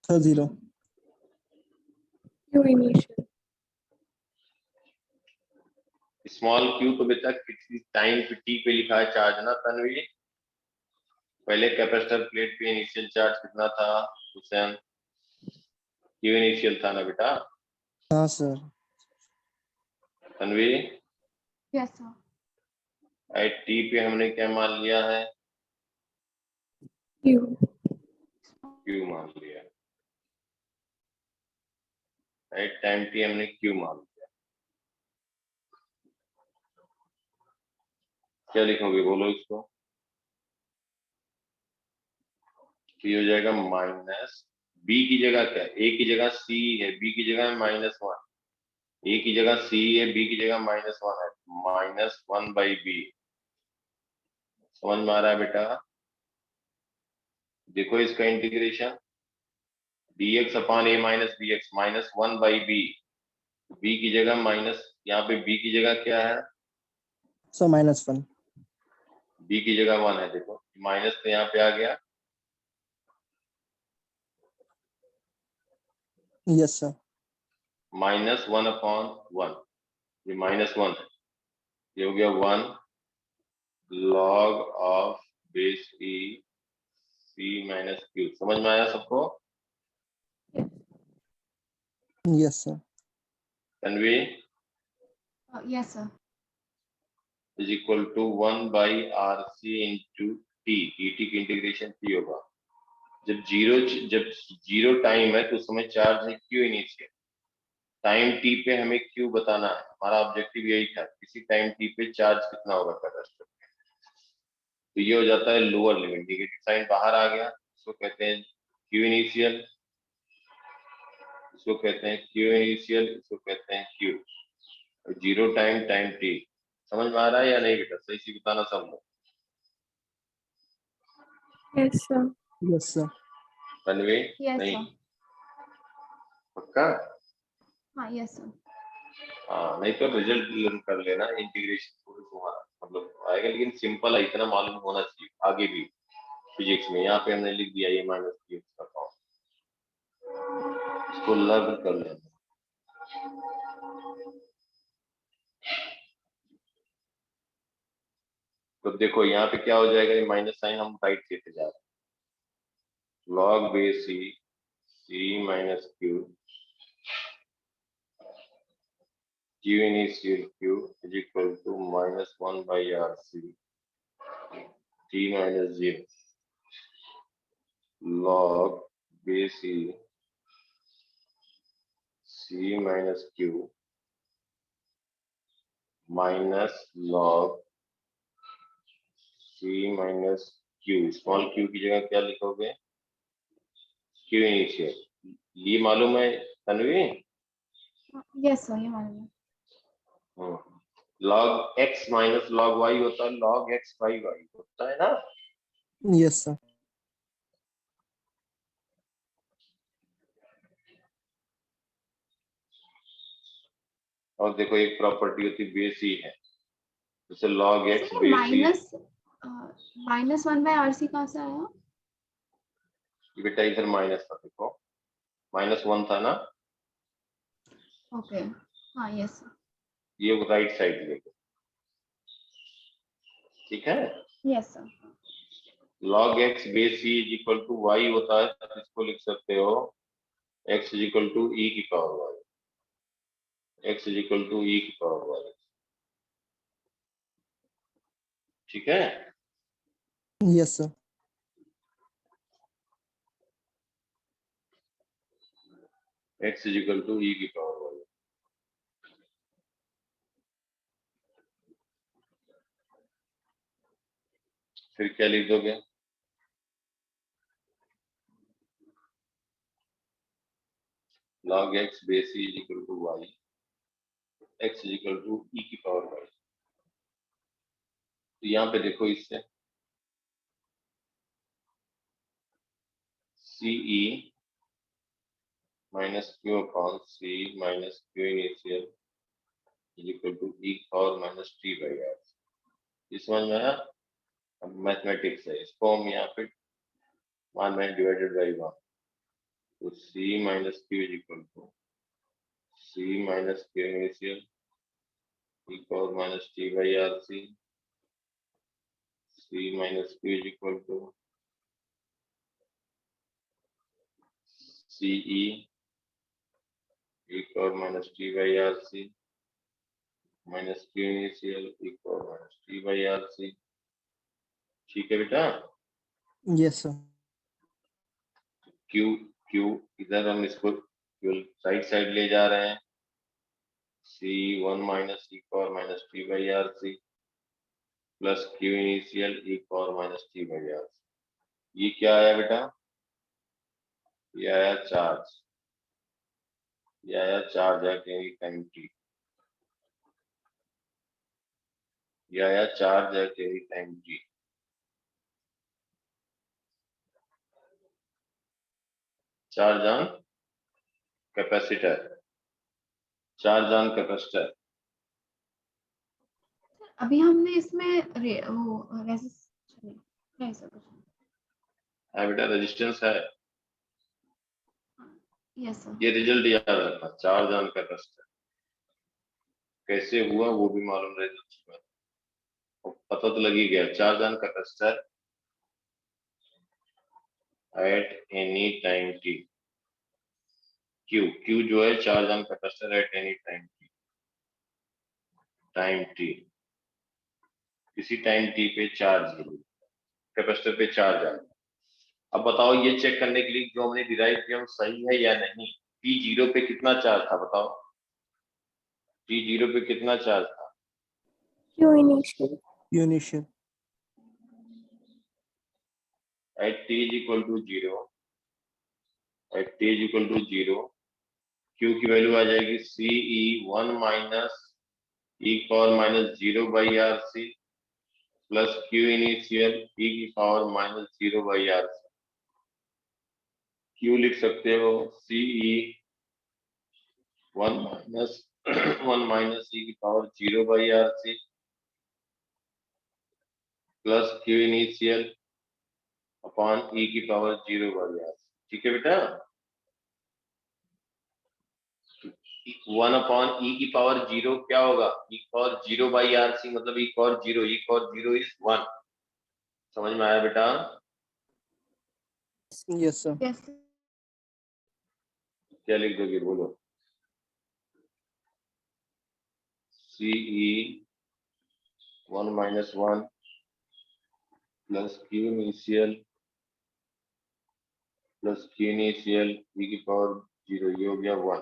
Sir 0। Q initial. Small q को बेटा कितनी टाइम पे t पे लिखा है चार्ज ना तन्वी? पहले कैपेसिटर प्लेट पे इनिशियल चार्ज कितना था हुसैन? q इनिशियल था ना बेटा? हाँ सर। Tanvi yes sir. At t पे हमने क्या मान लिया है? Q. q मान लिया। एट टाइम t हमने q मान लिया। क्या लिखोगे बोलो इसको? तो ये हो जाएगा माइनस b की जगह क्या, a की जगह c है, b की जगह -1, a की जगह c है, b की जगह -1 है, -1/b। समझ में आ रहा है बेटा? देखो इसका integration dx upon a minus bx -1/b। b की जगह माइनस, यहाँ पे b की जगह क्या है? सर -1। b की जगह 1 है। देखो माइनस तो यहाँ पे आ गया, यस सर। -1 अपॉन 1, ये -1 है, ये हो गया 1 log of base e c minus q। समझ में आया सबको? Yes sir. Tanvi yes sir. Is equal to 1/rc into t, dt की इंटीग्रेशन t होगा। जब जीरो टाइम है तो उस समय चार्ज है q इनिशियल। टाइम t पे हमें q बताना है, हमारा ऑब्जेक्टिव यही था, किसी टाइम t पे चार्ज कितना होगा कैपेसिटर पे। तो ये हो जाता है लोअर लिमिट, नेगेटिव साइन बाहर आ गया, इसको कहते हैं q इनिशियल, इसको कहते हैं q इनिशियल, इसको कहते हैं q। Zero time t। समझ में आ रहा है या नहीं बेटा? सही से बताना सब लोग। Yes, sir. Yes sir. Tanvi yes नहीं? सर। पक्का? हाँ यस सर। हाँ, नहीं तो रिजल्ट लर्न कर लेना, इंटीग्रेशन थोड़ी तुम्हारा मतलब आएगा, लेकिन सिंपल है, इतना मालूम होना चाहिए आगे भी फिजिक्स में। यहाँ पे हमने लिख दिया ये माइनस q का फॉर्म, इसको लर्न कर लेना। तो देखो यहाँ पे क्या हो जाएगा, ये माइनस साइन हम राइट लेते जा रहे हैं, log base c minus q, q initial q is equal to -1/rc t minus 0 log base c minus q minus log c minus q। Small q की जगह क्या लिखोगे? q initial. ये मालूम है तन्वी? यस सर, ये मालूम है। log x minus log y होता है, log x बाई y होता है ना? Yes sir. और देखो एक प्रॉपर्टी होती है बेस e है, जैसे log x sir base e। -1/RC कहाँ से आया? बेटा इधर माइनस था, देखो -1 था ना, ओके हाँ यस सर। ये राइट साइड देखो, ठीक है? Yes sir. log x base e is equal to y होता है, तो इसको लिख सकते हो x is equal to e की power y, x is equal to e की पावर y। ठीक है? Yes sir. x is equal to e की पावर y। फिर क्या लिख दोगे? log x base e is equal to y, x is equal to e की power y। तो यहाँ पे देखो इससे CE minus Q upon C minus Q initial is equal to E power minus T by R। इस समझ में आया? अब मैथमेटिक्स है, इसको हम यहाँ पे मान में डिवाइडेड बाई 1, तो C minus Q is equal to C minus Q initial E power minus T by RC। C minus Q is equal to CE E power minus T by RC minus Q initial E power minus T by RC। ठीक है बेटा? Yes, sir. Q इधर हम इसको केवल right side ले जा रहे हैं, C1 minus E power minus T by RC plus Q initial E power minus T by RC। ये क्या आया बेटा? ये आया चार्ज, ये आया charge at any time t, ये आया charge at any time t। Charge on capacitor, charge on capacitor. अभी हमने इसमें वो रेजिस्टेंस क्या है, सब है बेटा, रेजिस्टेंस है। Yes sir. ये रिजल्ट याद रखना, चार्ज ऑन कैपेसिटर कैसे हुआ वो भी मालूम रहे तो पता तो लग ही गया। Charge on capacitor at any time t, Q जो है charge on capacitor at any time t, time t, किसी टाइम t पे चार्ज है, कैपेसिटर पे चार्ज आ। अब बताओ ये चेक करने के लिए जो हमने डिराइव किया वो सही है या नहीं। T0 पे कितना चार्ज था बताओ, T0 पे कितना चार्ज था? Q initial. Q initial. At t is equal to 0, at t is equal to 0, Q की वैल्यू आ जाएगी CE1 minus E power minus 0 by RC plus Q initial E की power minus 0 by RC। Q लिख सकते हो CE1 minus 1 minus E की power 0 by RC plus Q initial upon E की power 0 by RC। ठीक है बेटा? 1 upon E की पावर 0 क्या होगा? E पावर 0 by RC मतलब E power 0, E power 0 is 1। समझ में आया बेटा? Yes, sir. यस क्या लिख दोगे बोलो? CE 1 minus 1 plus Q initial plus Q initial E की पावर 0, ये हो गया 1।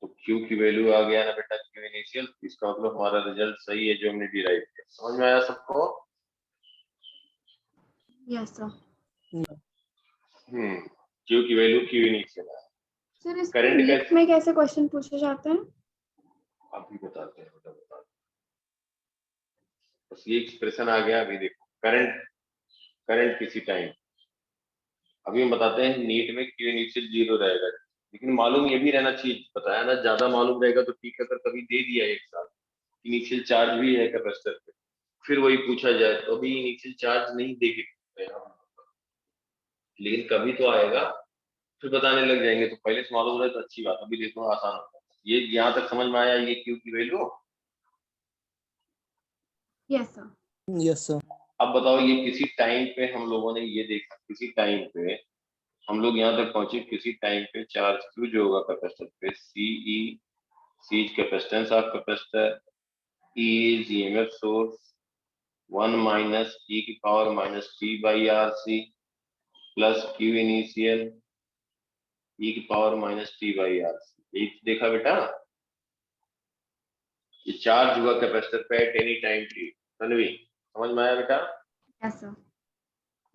तो Q की वैल्यू आ गया ना बेटा, Q initial। इसका मतलब हमारा रिजल्ट सही है जो हमने डिराइव किया। समझ में आया सबको? Yes sir. Q की वैल्यू Q initial है। सर इसमें करंट नीट का में कैसे क्वेश्चन पूछे जाते हैं? अभी बताते हैं बेटा, बताते हैं। बस ये एक्सप्रेशन आ गया। अभी देखो करंट किसी टाइम, अभी हम बताते हैं नीट में Q initial 0 रहेगा, लेकिन मालूम ये भी रहना चाहिए, बताया ना, ज्यादा मालूम रहेगा तो ठीक है। अगर कभी दे दिया एक साथ इनिशियल चार्ज भी है कैपेसिटर पे, फिर वही पूछा जाए तो अभी इनिशियल चार्ज नहीं देंगे, लेकिन कभी तो आएगा फिर बताने लग जाएंगे। तो पहले से मालूम रहे तो अच्छी बात। अभी देखो आसान होता है। ये यहाँ तक समझ में आया ये Q की value? Yes sir. Yes, sir. अब बताओ ये किसी टाइम पे हम लोगों ने ये देखा, किसी टाइम पे हम लोग यहाँ तक पहुंचे, किसी टाइम पे चार्ज Q जो होगा कैपेसिटर पे, C is capacitance of capacitor, E is EMF source, 1 minus E की power minus T by RC plus Q initial E की power minus T by RC। यही देखा बेटा, ये चार्ज हुआ कैपेसिटर पे at any time t। Tanvi समझ में आया बेटा? Yes sir.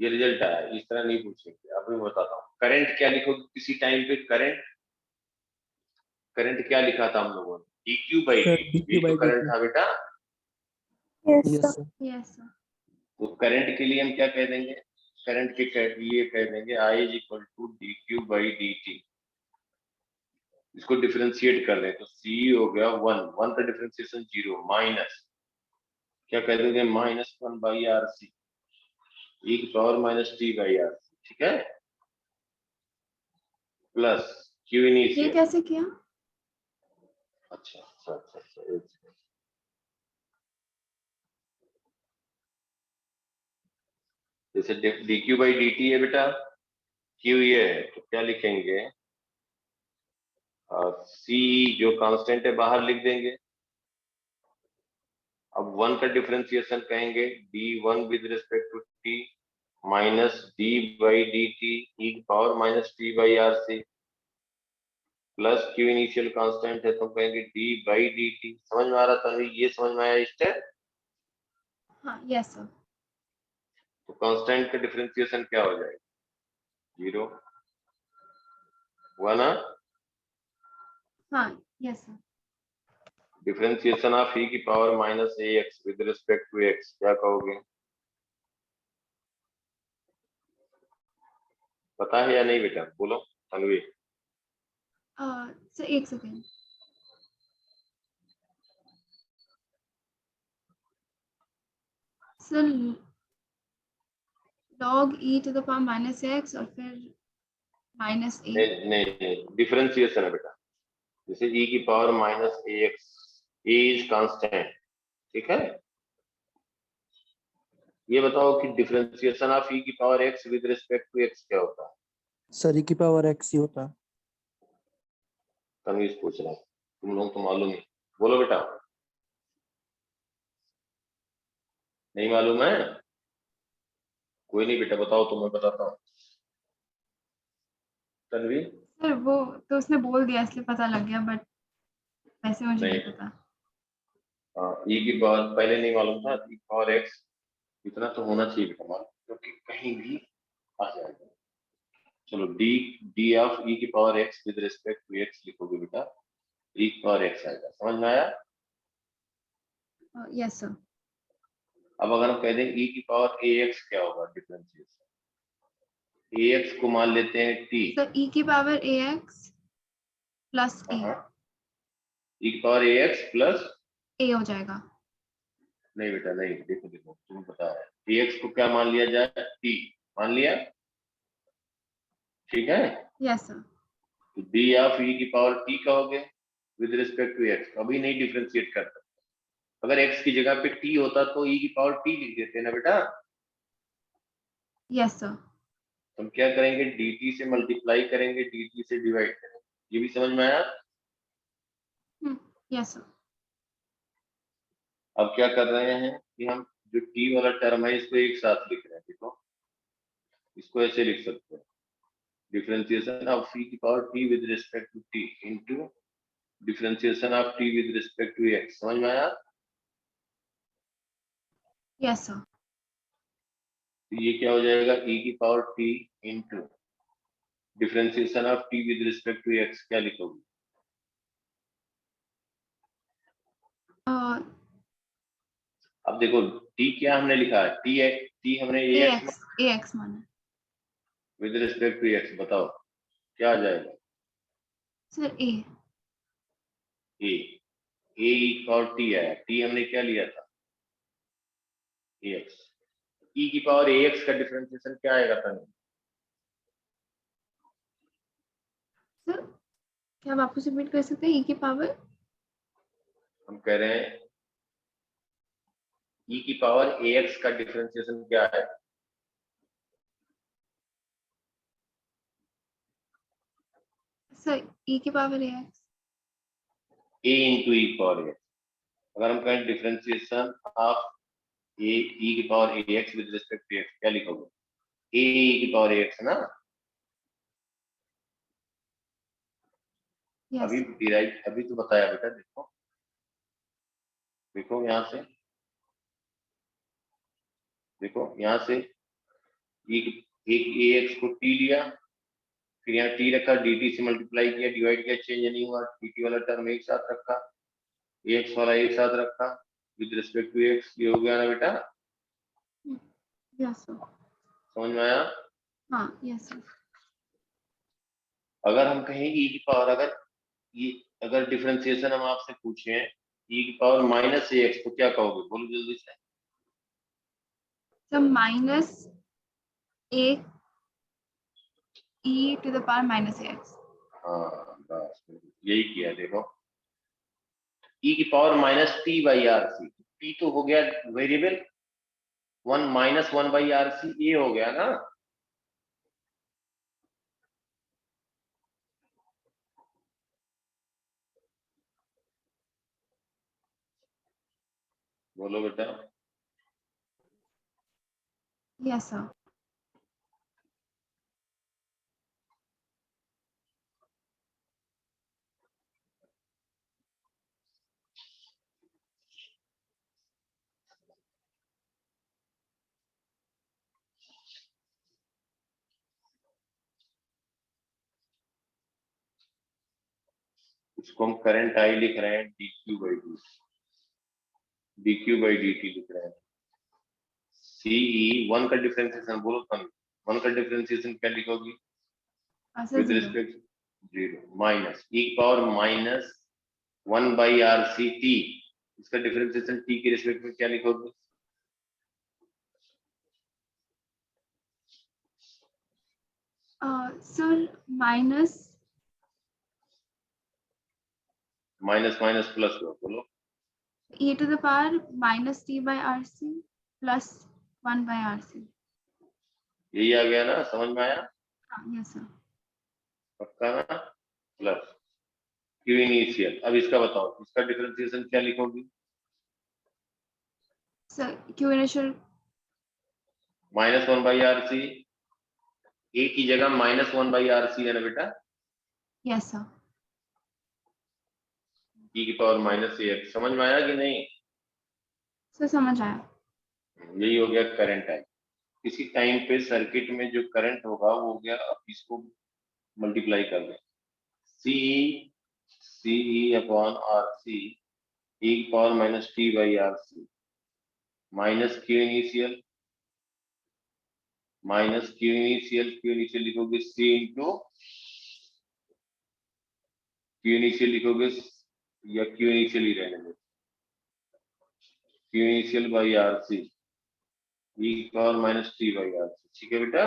ये रिजल्ट आया। इस तरह नहीं पूछेंगे। अभी मैं बताता हूँ। करंट क्या लिखोगे किसी टाइम पे? करंट क्या लिखा था हम लोगों ने? dq by Sir, dt, dq ये by तो करंट dt. था बेटा। Yes, Yes, sir. sir. Yes sir. तो करंट के लिए हम क्या कह देंगे, करंट के लिए कह देंगे I is equal to D Q by D T. इसको डिफरेंशिएट कर दें तो C हो गया 1 का डिफरेंशिएशन 0 माइनस क्या कह देंगे -1 बाई आर सी ई की power minus T by R C, ठीक है, प्लस क्यू ये इनिशियल। कैसे किया? अच्छा अच्छा अच्छा अच्छा, एक सेकंड। जैसे D Q by D T है बेटा, क्यू ये है तो क्या लिखेंगे, सी जो कांस्टेंट है बाहर लिख देंगे। अब 1 का डिफरेंशिएशन कहेंगे d1 with respect to t minus D by D T E की power minus T by R C plus Q initial constant है तो कहेंगे डी बाई डी टी। समझ में आ रहा था, ये समझ में आया स्टेप। हाँ यस सर। तो कांस्टेंट का डिफरेंशिएशन क्या हो जाएगा, 0 1 हाँ yes sir. Differentiation of E की power minus A X with respect to X, क्या कहोगे, पता है या नहीं बेटा, बोलो तन्वी। सर एक second. Sir log e to the power minus X और फिर माइनस ए। नहीं नहीं नहीं, डिफरेंशिएशन है बेटा, जैसे e की power minus A X, A is constant, ठीक है। ये बताओ कि डिफरेंशिएशन ऑफ e की power x with respect to x क्या होता है। सर, e की पावर x ही होता है। तन्वीज पूछ रहा है, तुम लोग तो मालूम है, बोलो बेटा, नहीं मालूम है, कोई नहीं बेटा, बताओ तो मैं बताता हूँ। तन्वी सर वो तो उसने बोल दिया इसलिए पता लग गया, बट वैसे मुझे नहीं नहीं, पता। e की पावर पहले नहीं मालूम था, e की पावर x इतना तो होना चाहिए बेटा मालूम, क्योंकि कहीं भी आ जाएगा। चलो d d ऑफ e की power x with respect to x लिखोगे बेटा, e की पावर x आएगा। समझ में आया। Yes sir. अब अगर हम कह दें e की पावर ax क्या होगा डिफरेंशिएशन, ax को मान लेते हैं t, सर e की power ax plus e e की पावर ax प्लस a हो जाएगा। नहीं बेटा नहीं, देखो देखो तुम्हें पता है ax को क्या मान लिया जाए, t मान लिया, ठीक है। Yes sir. तो d ऑफ e की पावर t कहोगे विद रिस्पेक्ट टू x, कभी नहीं डिफरेंशिएट कर सकते। अगर x की जगह पे t होता तो e की पावर t लिख देते ना बेटा। Yes sir. हम क्या करेंगे, dt से मल्टीप्लाई करेंगे, dt से डिवाइड करेंगे। ये भी समझ में आया। Yes sir. अब क्या कर रहे हैं कि हम जो t वाला टर्म है इसको एक साथ लिख रहे हैं, देखो इसको ऐसे लिख सकते हैं, डिफरेंशिएशन ऑफ e की power t with respect to t into differentiation of t with respect to x। समझ में आया। Yes sir. तो ये क्या हो जाएगा, e की power t into differentiation of t with respect to x, क्या लिखोगे, अब देखो t क्या हमने लिखा है, t है, t हमने ax माना। विद रिस्पेक्ट टू x, बताओ क्या आ जाएगा, sir a। a e power t आया, t हमने क्या लिया था ax, e की पावर ax का डिफरेंशिएशन क्या आएगा था। सर क्या आप वापस रिपीट कर सकते हैं e की पावर। हम कह रहे हैं e की पावर ax का डिफरेंशिएशन क्या है, सर e की power ax। a into e power ax। अगर हम कहें डिफरेंशिएशन ऑफ a e की power ax with respect to x, क्या लिखोगे, a e की पावर ax ना। अभी डिराइव अभी तो बताया बेटा, देखो देखो यहाँ से, देखो यहाँ से एक ax को t लिया, फिर यहाँ t रखा, dt से मल्टीप्लाई किया, डिवाइड किया, चेंज नहीं हुआ, dt वाला टर्म एक साथ रखा, ax वाला एक साथ रखा, विद रिस्पेक्ट टू एक्स, ये हो गया ना बेटा, यस सर। समझ में आया? हाँ यस सर। अगर हम कहें e की पावर, अगर डिफरेंशिएशन हम आपसे पूछे e की पावर माइनस ax, तो क्या कहोगे, बोलो जल्दी से। सर माइनस एक e to the power minus X. हाँ बस यही किया, देखो e की power minus T by R C, T तो हो गया variable, 1 minus 1 by R C, ये हो गया ना। बोलो बेटा। Yes sir. इसको हम करंट आई लिख रहे हैं, D Q by D T लिख रहे हैं। सीई वन का डिफरेंशिएशन बोलो तुम, वन का डिफरेंशिएशन क्या लिखोगी? Sir with zero. Respect zero minus e की power minus 1 by R C T, इसका डिफरेंशिएशन t के रिस्पेक्ट में क्या लिखोगे? Sir minus minus minus plus हो, बोलो। e to the power minus t by R C plus 1 by R C. यही आ गया ना, समझ में आया? हाँ यस सर। पक्का ना? Plus Q initial. अब इसका बताओ, इसका डिफरेंशिएशन क्या लिखोगी? Sir Q initial. Minus 1 by R C, A की जगह माइनस 1 बाई आर सी है ना बेटा, यस सर। e की पावर माइनस ए, समझ में आया कि नहीं? सर समझ आया। यही हो गया करंट आई। किसी टाइम पे सर्किट में जो करंट होगा वो हो गया, अब इसको मल्टीप्लाई कर दें, CE upon R C e की power minus T by R C minus Q initial, Q initial लिखोगे सी इंटू, क्यू इनिशियल लिखोगे या क्यू इनिशियल ही रहने दो, Q initial by R C e की power minus T by R C. ठीक है बेटा,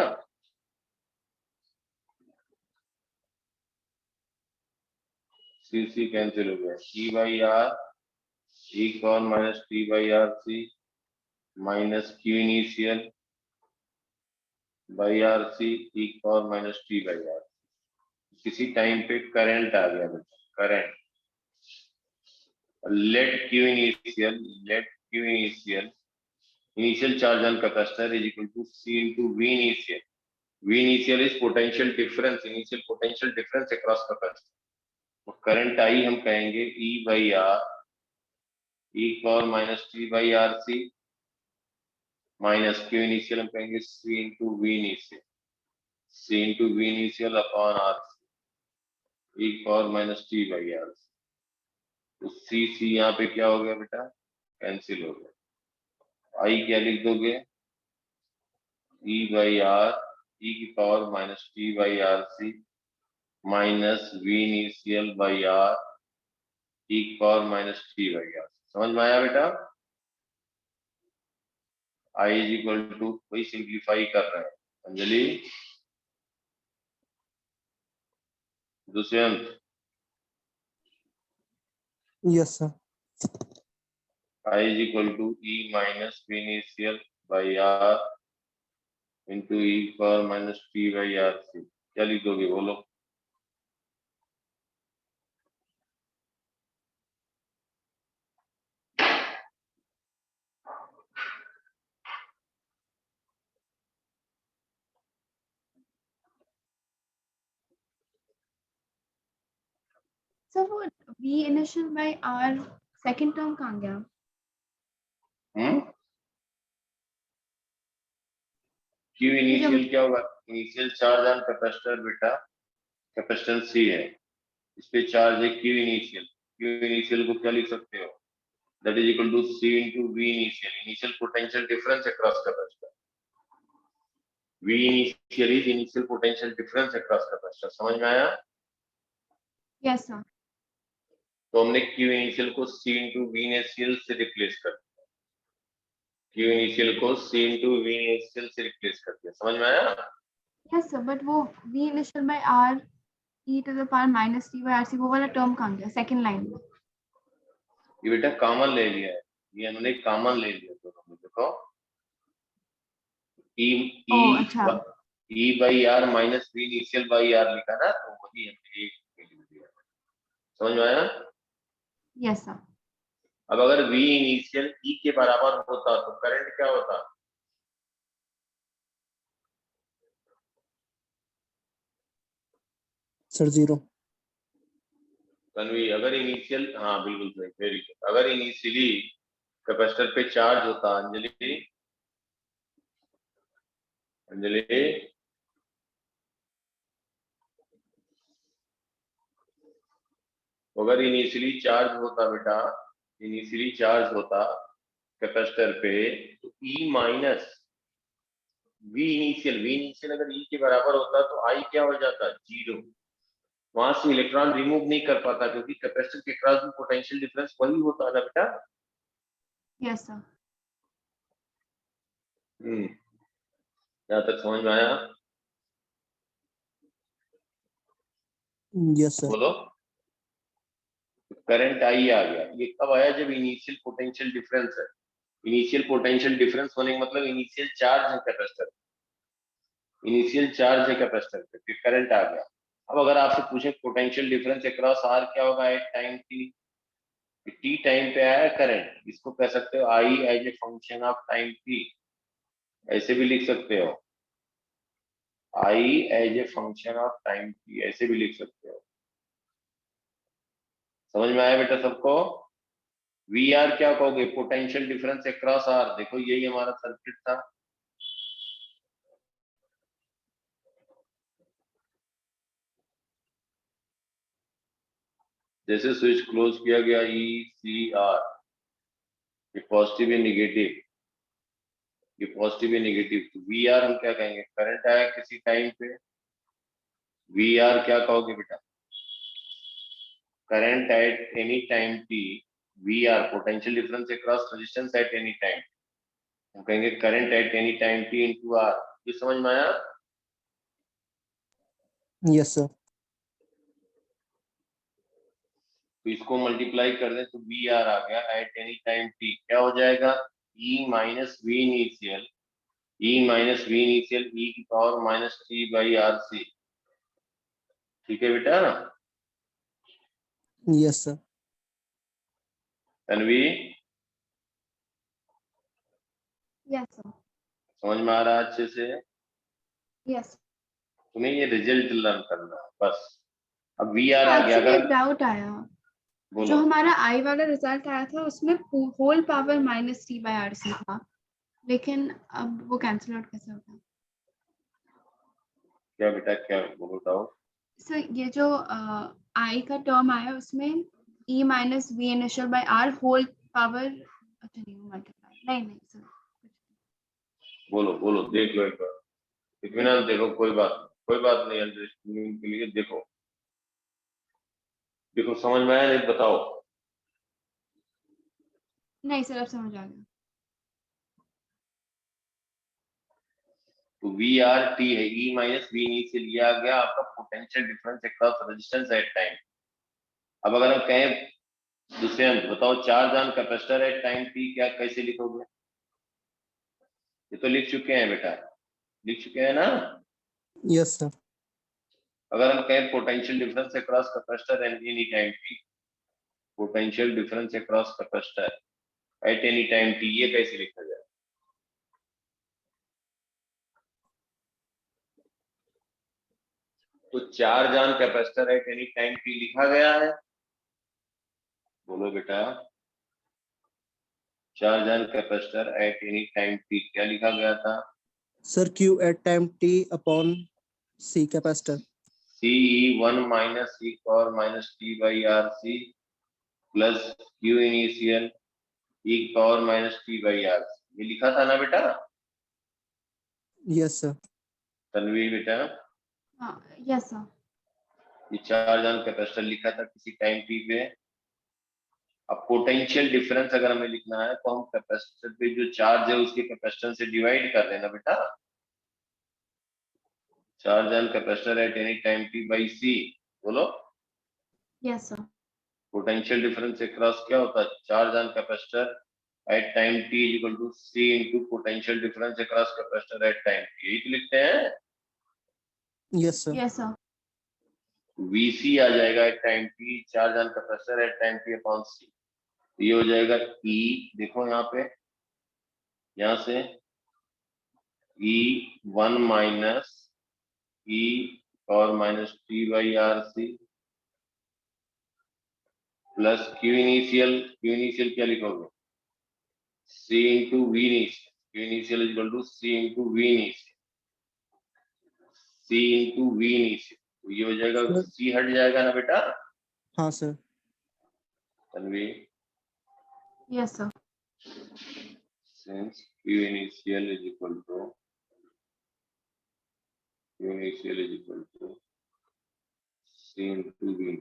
सी सी कैंसिल हो गया, टी बाई आर e की power minus T by R C minus Q initial by R C e की power minus T by R. किसी time पे current आ गया बेटा, current, let initial charge on capacitor is equal to C into V initial. V initial is potential difference, initial potential difference across capacitor. तो current I हम कहेंगे E by R e power minus T by R C minus Q initial हम कहेंगे C into V initial, C into V initial upon R C e power minus T by R C. तो C यहाँ पे क्या हो गया बेटा, cancel हो गया। आई क्या लिख दोगे, e बाई आर e की power minus T by R C minus V initial by R e की power minus T by R. समझ में आया बेटा? आई इज इक्वल टू, वही सिंप्लीफाई कर रहे हैं Anjali, Dushyant, yes sir. I is equal to E minus V initial by R into E power minus T by R C. क्या लिखोगे बोलो? सर वो v initial by r second term कहाँ गया? क्यू इनिशियल क्या होगा, इनिशियल चार्ज ऑन कैपेसिटर बेटा, capacitance C है, इस पे चार्ज है क्यू इनिशियल, क्यू इनिशियल को क्या लिख सकते हो, that is equal to C into V initial. Initial potential difference across capacitor. V initial is initial potential difference across capacitor. समझ में आया? Yes, sir. तो हमने Q initial को C into V initial से रिप्लेस कर दिया. Q initial को C into V initial से रिप्लेस कर दिया. समझ में आया? Yes, sir. But वो V initial by R e to the power minus t by RC वो वाला टर्म कहाँ गया? सेकंड लाइन में. ये बेटा कॉमन ले लिया है. ये हमने कॉमन ले लिया. तो देखो E by R minus V initial by R लिखा ना, तो वही हमने एक वैल्यू दिया. समझ में आया? Yes, sir. अब अगर V initial E के बराबर होता तो करंट क्या होता? सर 0. तन्वी, अगर इनिशियल, हाँ बिल्कुल सही, वेरी गुड. अगर इनिशियली कैपेसिटर पे चार्ज होता, अंजलि अगर इनिशियली चार्ज होता बेटा, इनिशियली चार्ज होता कैपेसिटर पे, तो E माइनस V इनिशियल अगर E के बराबर होता तो I क्या हो जाता? 0. वहां से इलेक्ट्रॉन रिमूव नहीं कर पाता, क्योंकि कैपेसिटर के क्रॉस में पोटेंशियल डिफरेंस वही होता है ना बेटा. Yes, sir. यहाँ तक समझ में आया? Yes sir. बोलो. करंट आई आ गया. ये कब आया? जब इनिशियल पोटेंशियल डिफरेंस है. इनिशियल पोटेंशियल डिफरेंस होने का मतलब इनिशियल चार्ज है कैपेसिटर, इनिशियल चार्ज है कैपेसिटर पे, फिर करंट आ गया. अब अगर आपसे पूछे पोटेंशियल डिफरेंस अक्रॉस आर क्या होगा एट टाइम टी टाइम पे आया करंट, इसको कह सकते हो I as a function of time T. ऐसे भी लिख सकते हो, I as a function of time T, ऐसे भी लिख सकते हो. समझ में आया बेटा सबको? वी आर क्या कहोगे? Potential difference across R. देखो यही हमारा सर्किट था. जैसे स्विच क्लोज किया गया, ई सी आर, ये पॉजिटिव है नेगेटिव, ये पॉजिटिव है नेगेटिव, तो वी आर हम क्या कहेंगे? करंट आया किसी टाइम पे, वी आर क्या कहोगे बेटा? Current at any time T. V R potential difference across resistance at any time, हम कहेंगे current at any time T into R. ये समझ में आया? Yes sir. तो इसको मल्टीप्लाई कर दें तो वी आर आ गया एट एनी टाइम टी. क्या हो जाएगा? E minus V initial, E minus V initial E की power minus T by R C. ठीक है बेटा? Yes sir. Tanvi, Yes, sir. समझ में आ रहा है अच्छे से? Yes. तुम्हें ये रिजल्ट लर्न करना है बस. अब वी आर आ गया. एक्चुअली अगर डाउट आया, जो बोलो. हमारा आई वाला रिजल्ट आया था उसमें whole power minus T by R C था, लेकिन अब वो कैंसिल आउट कैसे होगा? क्या बेटा, क्या बोलो बताओ. सर ये जो आई का टर्म आया उसमें E minus V initial by R whole power, अच्छा नहीं वो मल्टीप्लाई, नहीं सर. बोलो बोलो, देख लो एक बार, इत्मीनान देखो. कोई बात नहीं अंडरस्टैंडिंग के लिए. देखो देखो समझ में आया? नहीं बताओ. नहीं सर अब समझ आ गया. तो वी आर टी है, ई माइनस वी इनिशियल, ये आ गया आपका potential difference across resistance at time. अब अगर हम कहें दूसरे अंत, बताओ charge on capacitor at time T क्या कैसे लिखोगे? ये तो लिख चुके हैं बेटा, लिख चुके हैं ना. Yes sir. अगर हम कहें potential difference across capacitor at any time T, potential difference across capacitor at any time T, ये कैसे लिखा जाए? तो charge on capacitor at any time T लिखा गया है. बोलो बेटा, charge on capacitor at any time T क्या लिखा गया था? Sir Q at time t upon C capacitor. CE 1 minus E power minus T by RC plus Q initial e power minus T by R, ये लिखा था ना बेटा Yes, sir. Tanvi बेटा? हाँ यस सर। ये चार्ज ऑन कैपेसिटर लिखा था किसी टाइम टी पे। अब पोटेंशियल डिफरेंस अगर हमें लिखना है तो हम कैपेसिटर पे जो चार्ज है उसके कैपेसिटेंस से डिवाइड कर देना बेटा। Charge on capacitor at any time T by C, बोलो। Yes sir. Potential difference across क्या होता है? Charge on capacitor at time T is equal to C into potential difference across capacitor at time T, यही तो लिखते हैं। Yes, sir. Yes sir. VC आ जाएगा at time T, charge on capacitor at time T upon C, ये हो जाएगा E, देखो यहाँ पे, यहाँ से E one minus E power minus T by R C plus Q initial क्या लिखोगे? C into V initial, Q initial is equal to C into V initial, C into V initial, तो ये हो जाएगा, Sir. सी हट जाएगा ना बेटा हाँ sir. Tanvi? Yes sir. since q initial is equal to c into v,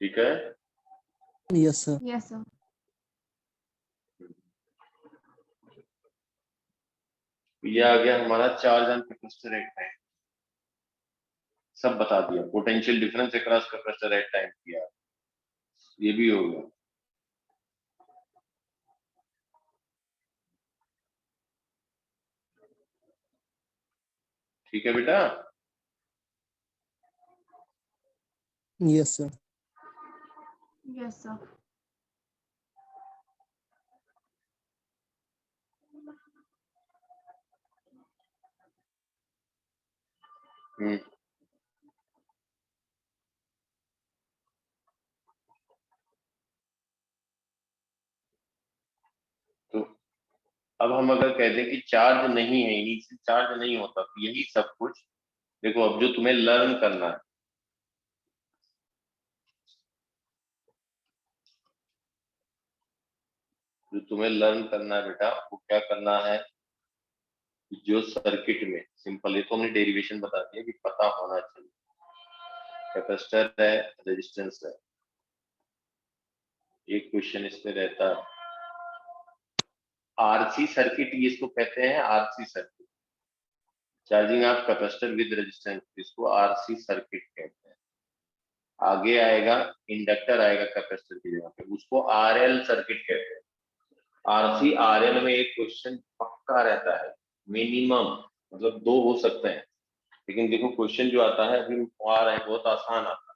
ठीक है? Yes, sir. Yes sir. ये आ गया हमारा charge on capacitor at time, सब बता दिया। Potential difference across capacitor at time किया, ये भी हो गया। ठीक है बेटा? Yes, sir. Yes sir. हम्म, तो अब हम अगर कह दें कि चार्ज नहीं है, इनिशियल चार्ज नहीं होता, तो यही सब कुछ देखो। अब जो तुम्हें लर्न करना है, जो तुम्हें लर्न करना है बेटा, वो क्या करना है? जो सर्किट में सिंपल है, तो हमने डेरिवेशन बता दिया कि पता होना चाहिए। कैपेसिटर है, रेजिस्टेंस है, एक क्वेश्चन इस पे रहता है आरसी सर्किट, ये इसको कहते हैं RC circuit, charging of capacitor with resistance, इसको आरसी सर्किट कहते हैं। आगे आएगा इंडक्टर आएगा कैपेसिटर की जगह पे, उसको आरएल सर्किट कहते हैं। आरसी आरएल में एक क्वेश्चन पक्का रहता है, मिनिमम, मतलब दो हो सकते हैं, लेकिन देखो क्वेश्चन जो आता है अभी आ रहा है बहुत आसान आता है।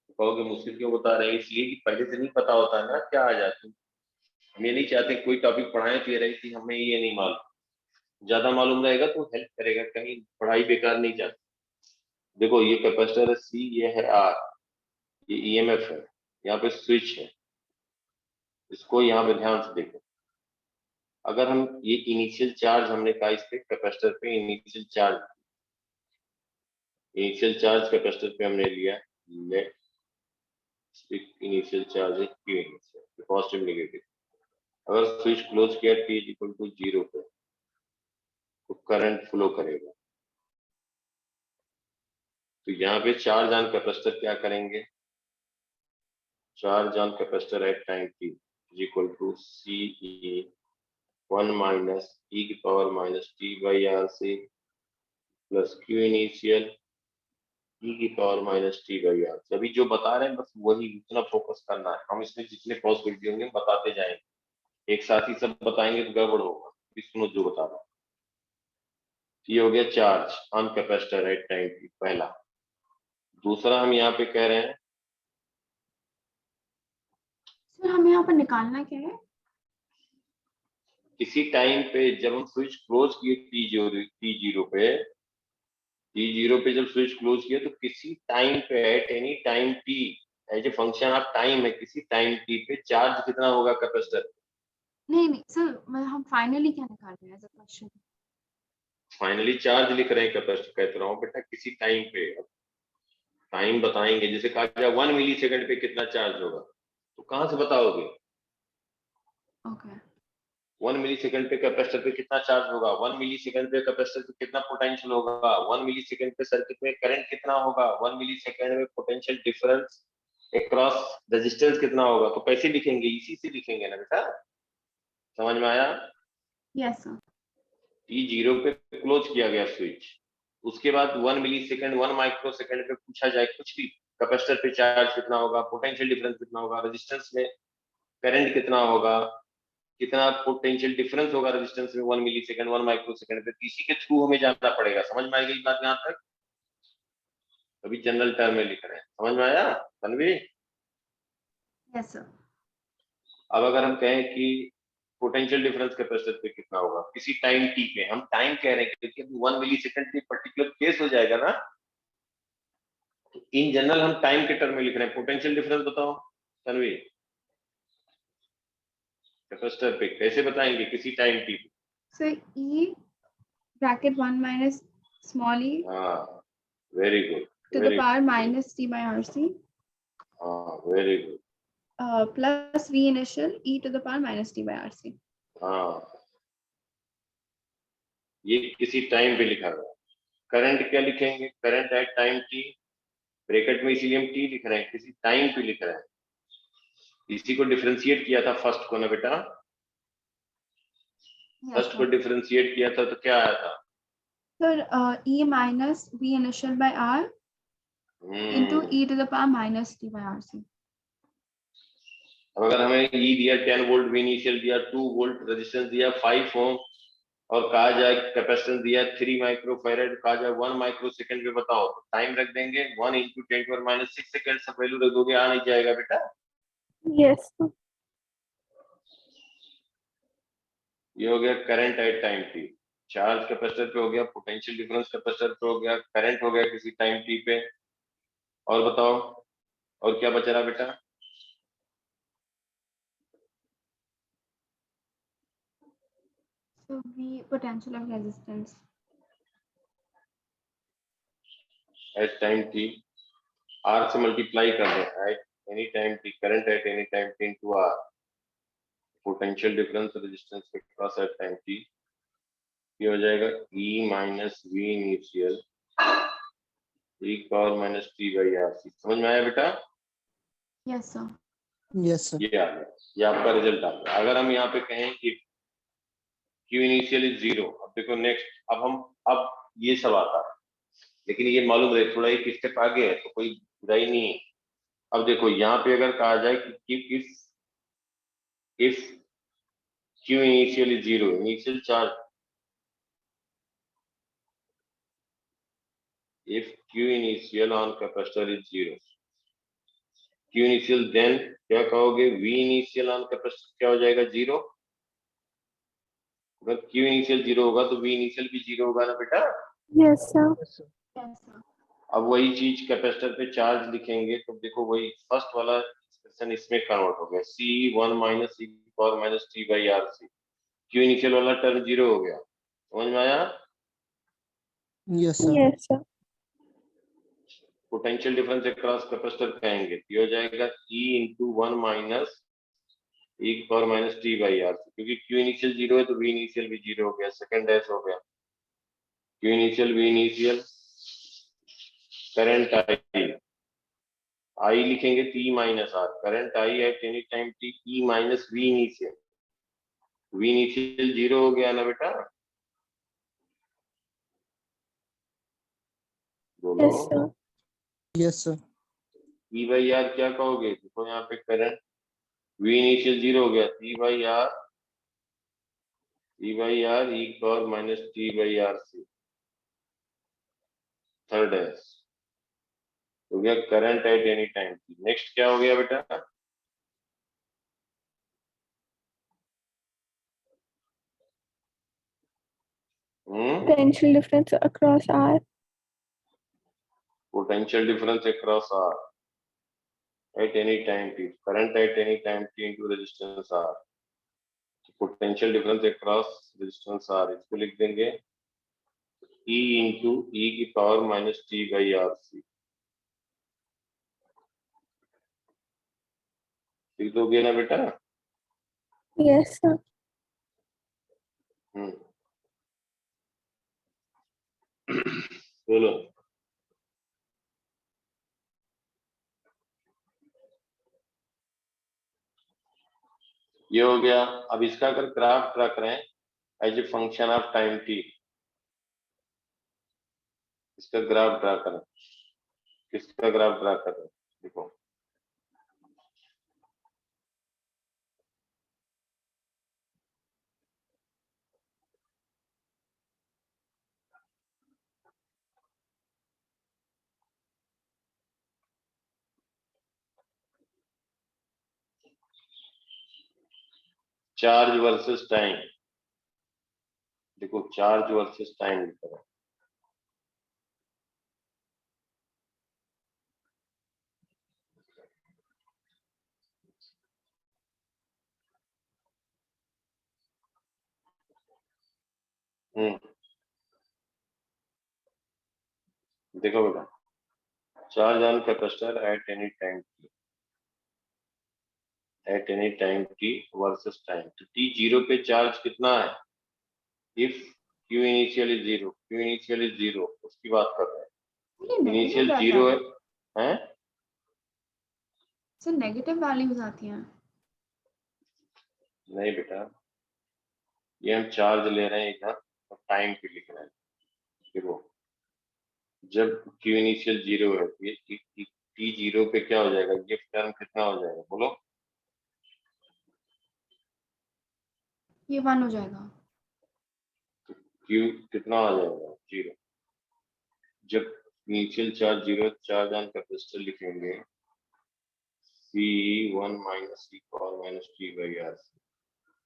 तो कहोगे मुश्किल क्यों बता रहे हैं? इसलिए कि पहले से नहीं पता होता है ना क्या आ जाती। हम ये नहीं चाहते कोई टॉपिक पढ़ाएं तो ये रहे कि हमें ये नहीं मालूम, ज्यादा मालूम रहेगा तो हेल्प करेगा, कहीं पढ़ाई बेकार नहीं जाती। देखो ये कैपेसिटर है सी, ये है आर, ये ईएमएफ है, यहाँ पे स्विच है, इसको यहाँ पे ध्यान से देखो। अगर हम ये इनिशियल चार्ज हमने कहा इस पे कैपेसिटर पे इनिशियल चार्ज कैपेसिटर पे हमने लिया, लेट इनिशियल चार्ज है क्यू इनिशियल, पॉजिटिव नेगेटिव। अगर स्विच क्लोज किया टी इज इक्वल टू 0 पे, तो करंट फ्लो करेगा। तो यहाँ पे चार्ज ऑन कैपेसिटर क्या करेंगे? Charge on capacitor at time T is equal to C E 1 minus E की power minus T by R C plus Q initial E की power minus T by R. अभी जो बता रहे हैं बस वही उतना फोकस करना है, हम इसमें जितने पॉसिबिलिटी होंगे बताते जाएंगे, एक साथ ही सब बताएंगे तो गड़बड़ होगा। सुनो जो बता रहा हूँ, ये हो गया charge on capacitor at time T, पहला। दूसरा हम यहाँ पे कह रहे हैं सर हमें यहाँ पर निकालना क्या है? किसी टाइम पे जब हम स्विच क्लोज किए टी जीरो पे जब स्विच क्लोज किया, तो किसी टाइम पे at any time T, as a function of time है, किसी टाइम टी पे चार्ज कितना होगा कैपेसिटर? नहीं नहीं सर, मतलब हम फाइनली क्या निकाल रहे हैं as a question? Finally charge लिख रहे हैं कैपेसिटर, कहते रहा हूँ बेटा किसी टाइम पे। टाइम बताएंगे, जैसे कहा जाए 1 मिली सेकंड पे कितना चार्ज होगा, तो कहाँ से बताओगे? ओके 1 मिली सेकंड पे कैपेसिटर पे कितना चार्ज होगा, 1 मिली सेकंड पे कैपेसिटर पे कितना पोटेंशियल होगा, 1 मिली सेकंड पे सर्किट में करंट कितना होगा, 1 मिली सेकंड में पोटेंशियल डिफरेंस अक्रॉस रेजिस्टेंस कितना होगा, तो कैसे लिखेंगे? इसी से लिखेंगे ना बेटा, समझ में आया? यस सर T0 पे क्लोज किया गया स्विच, उसके बाद 1 मिली सेकंड 1 माइक्रो सेकंड पे पूछा जाए कुछ भी, कैपेसिटर पे चार्ज कितना होगा, पोटेंशियल डिफरेंस कितना होगा, रेजिस्टेंस में करंट कितना होगा, कितना पोटेंशियल डिफरेंस होगा रेजिस्टेंस में 1 मिली सेकंड 1 माइक्रो सेकंड पे, इसी के थ्रू हमें जानना पड़ेगा। समझ में आई गई बात यहाँ तक? अभी जनरल टर्म में लिख रहे हैं, समझ में आया तन्वी? यस सर अब अगर हम कहें कि पोटेंशियल डिफरेंस कैपेसिटर पे कितना होगा किसी टाइम टी पे, हम टाइम कह रहे हैं क्योंकि 1 मिली सेकंड की पर्टिकुलर केस हो जाएगा ना, तो इन जनरल हम टाइम के टर्म में लिख रहे हैं। पोटेंशियल डिफरेंस बताओ तन्वी, कैपेसिटर पे कैसे बताएंगे किसी टाइम टी पे? Sir E bracket 1 minus small E हाँ very good, to the very power good, minus t by RC हाँ very good, plus V initial e to the power minus t by RC. हाँ ये किसी time पे लिखा हुआ है। Current क्या लिखेंगे? Current eight time T, bracket में इसीलिए हम टी लिख रहे हैं, किसी टाइम पे लिख रहे हैं। इसी को डिफरेंशिएट किया था फर्स्ट को ना बेटा, फर्स्ट को डिफरेंशिएट किया था तो क्या आया था? Sir, E minus V initial by R into e to the power minus t by RC. अब अगर हमें ई दिया 10 वोल्ट, वी इनिशियल दिया 2 वोल्ट, रेजिस्टेंस दिया 5 ओम, और कहा जाए कैपेसिटेंस दिया 3 माइक्रो फैराड, कहा जाए 1 माइक्रो सेकंड पे बताओ, तो टाइम रख देंगे 1 into 10 to the minus 6 second, सब वैल्यू रख दोगे, आ नहीं जाएगा बेटा? Yes, sir. ये हो गया current eight time T, charge capacitor पे हो गया, पोटेंशियल डिफरेंस कैपेसिटर पे हो गया, करंट हो गया किसी टाइम टी पे, और बताओ और क्या बच रहा बेटा? So V potential of resistance. At time T, R से मल्टीप्लाई कर दे, at any time T, current at any time T into R, potential difference resistance के क्रॉस एट टाइम टी, ये हो जाएगा E minus V initial e power minus T by R C. समझ में आया बेटा? Yes, sir. Yes, sir. ये आ गया, ये आपका रिजल्ट आ गया। अगर हम यहाँ पे कहें कि Q इनिशियल इज 0, अब देखो नेक्स्ट, अब ये सब आता है, लेकिन ये मालूम रहे थोड़ा एक स्टेप आगे है तो कोई बुराई नहीं है। अब देखो यहाँ पे अगर कहा जाए कि if Q initial is 0, initial charge, if Q initial on capacitor is 0, Q initial then क्या कहोगे? V initial on capacitor क्या हो जाएगा? 0। अगर Q initial 0 होगा तो V initial भी 0 होगा ना बेटा? Yes, sir. Yes, sir. अब वही चीज कैपेसिटर पे चार्ज लिखेंगे तो देखो वही फर्स्ट वाला एक्सप्रेशन इसमें कन्वर्ट हो गया, C1 minus e power minus t by R C. Q initial वाला टर्म 0 हो गया, समझ में आया? Yes, sir. Yes, sir. Potential difference across capacitor कहेंगे ये हो जाएगा E into 1 minus e power minus t by R C, क्योंकि Q इनिशियल 0 है तो V इनिशियल भी 0 हो गया, सेकंड एस हो गया। Q initial V initial current I लिखेंगे T minus R, current I at any time T E minus V initial, V initial 0 हो गया ना बेटा? बोलो। Yes, sir. Yes, sir. E by R क्या कहोगे? देखो यहाँ पे करंट V इनिशियल 0 हो गया, E by R e power minus t by R C, third एस हो गया current at any time. Next क्या हो गया बेटा? Potential difference across R. Potential difference across R at any time T, current at any time T into resistance R, potential difference across resistance R, इसको लिख देंगे E इंटू ई की power minus T by R C. लिख दोगे ना बेटा? Yes, sir. बोलो। ये हो गया। अब इसका अगर ग्राफ ड्रा करें as a function of time T, इसका ग्राफ ड्रा करें। किसका ग्राफ ड्रा करें? देखो, चार्ज वर्सेस टाइम। देखो, चार्ज वर्सेस टाइम लिख रहा है। देखो बेटा, charge on capacitor at any time T, at any time T versus time. तो टी जीरो पे चार्ज कितना है? If Q initial is zero, Q initial is zero, उसकी बात कर रहे हैं। इनिशियल जीरो है, सर नेगेटिव वैल्यूज आती हैं। नहीं बेटा, ये हम चार्ज ले रहे हैं इधर और टाइम पे लिख रहे हैं। देखो, जब क्यू इनिशियल जीरो है तो ये टी जीरो पे क्या हो जाएगा? ये टर्म कितना हो जाएगा? बोलो। ये 1 हो जाएगा। क्यू कितना आ जाएगा? जीरो। जब initial charge zero, charge on capacitor लिखेंगे C1 minus C power minus T by R।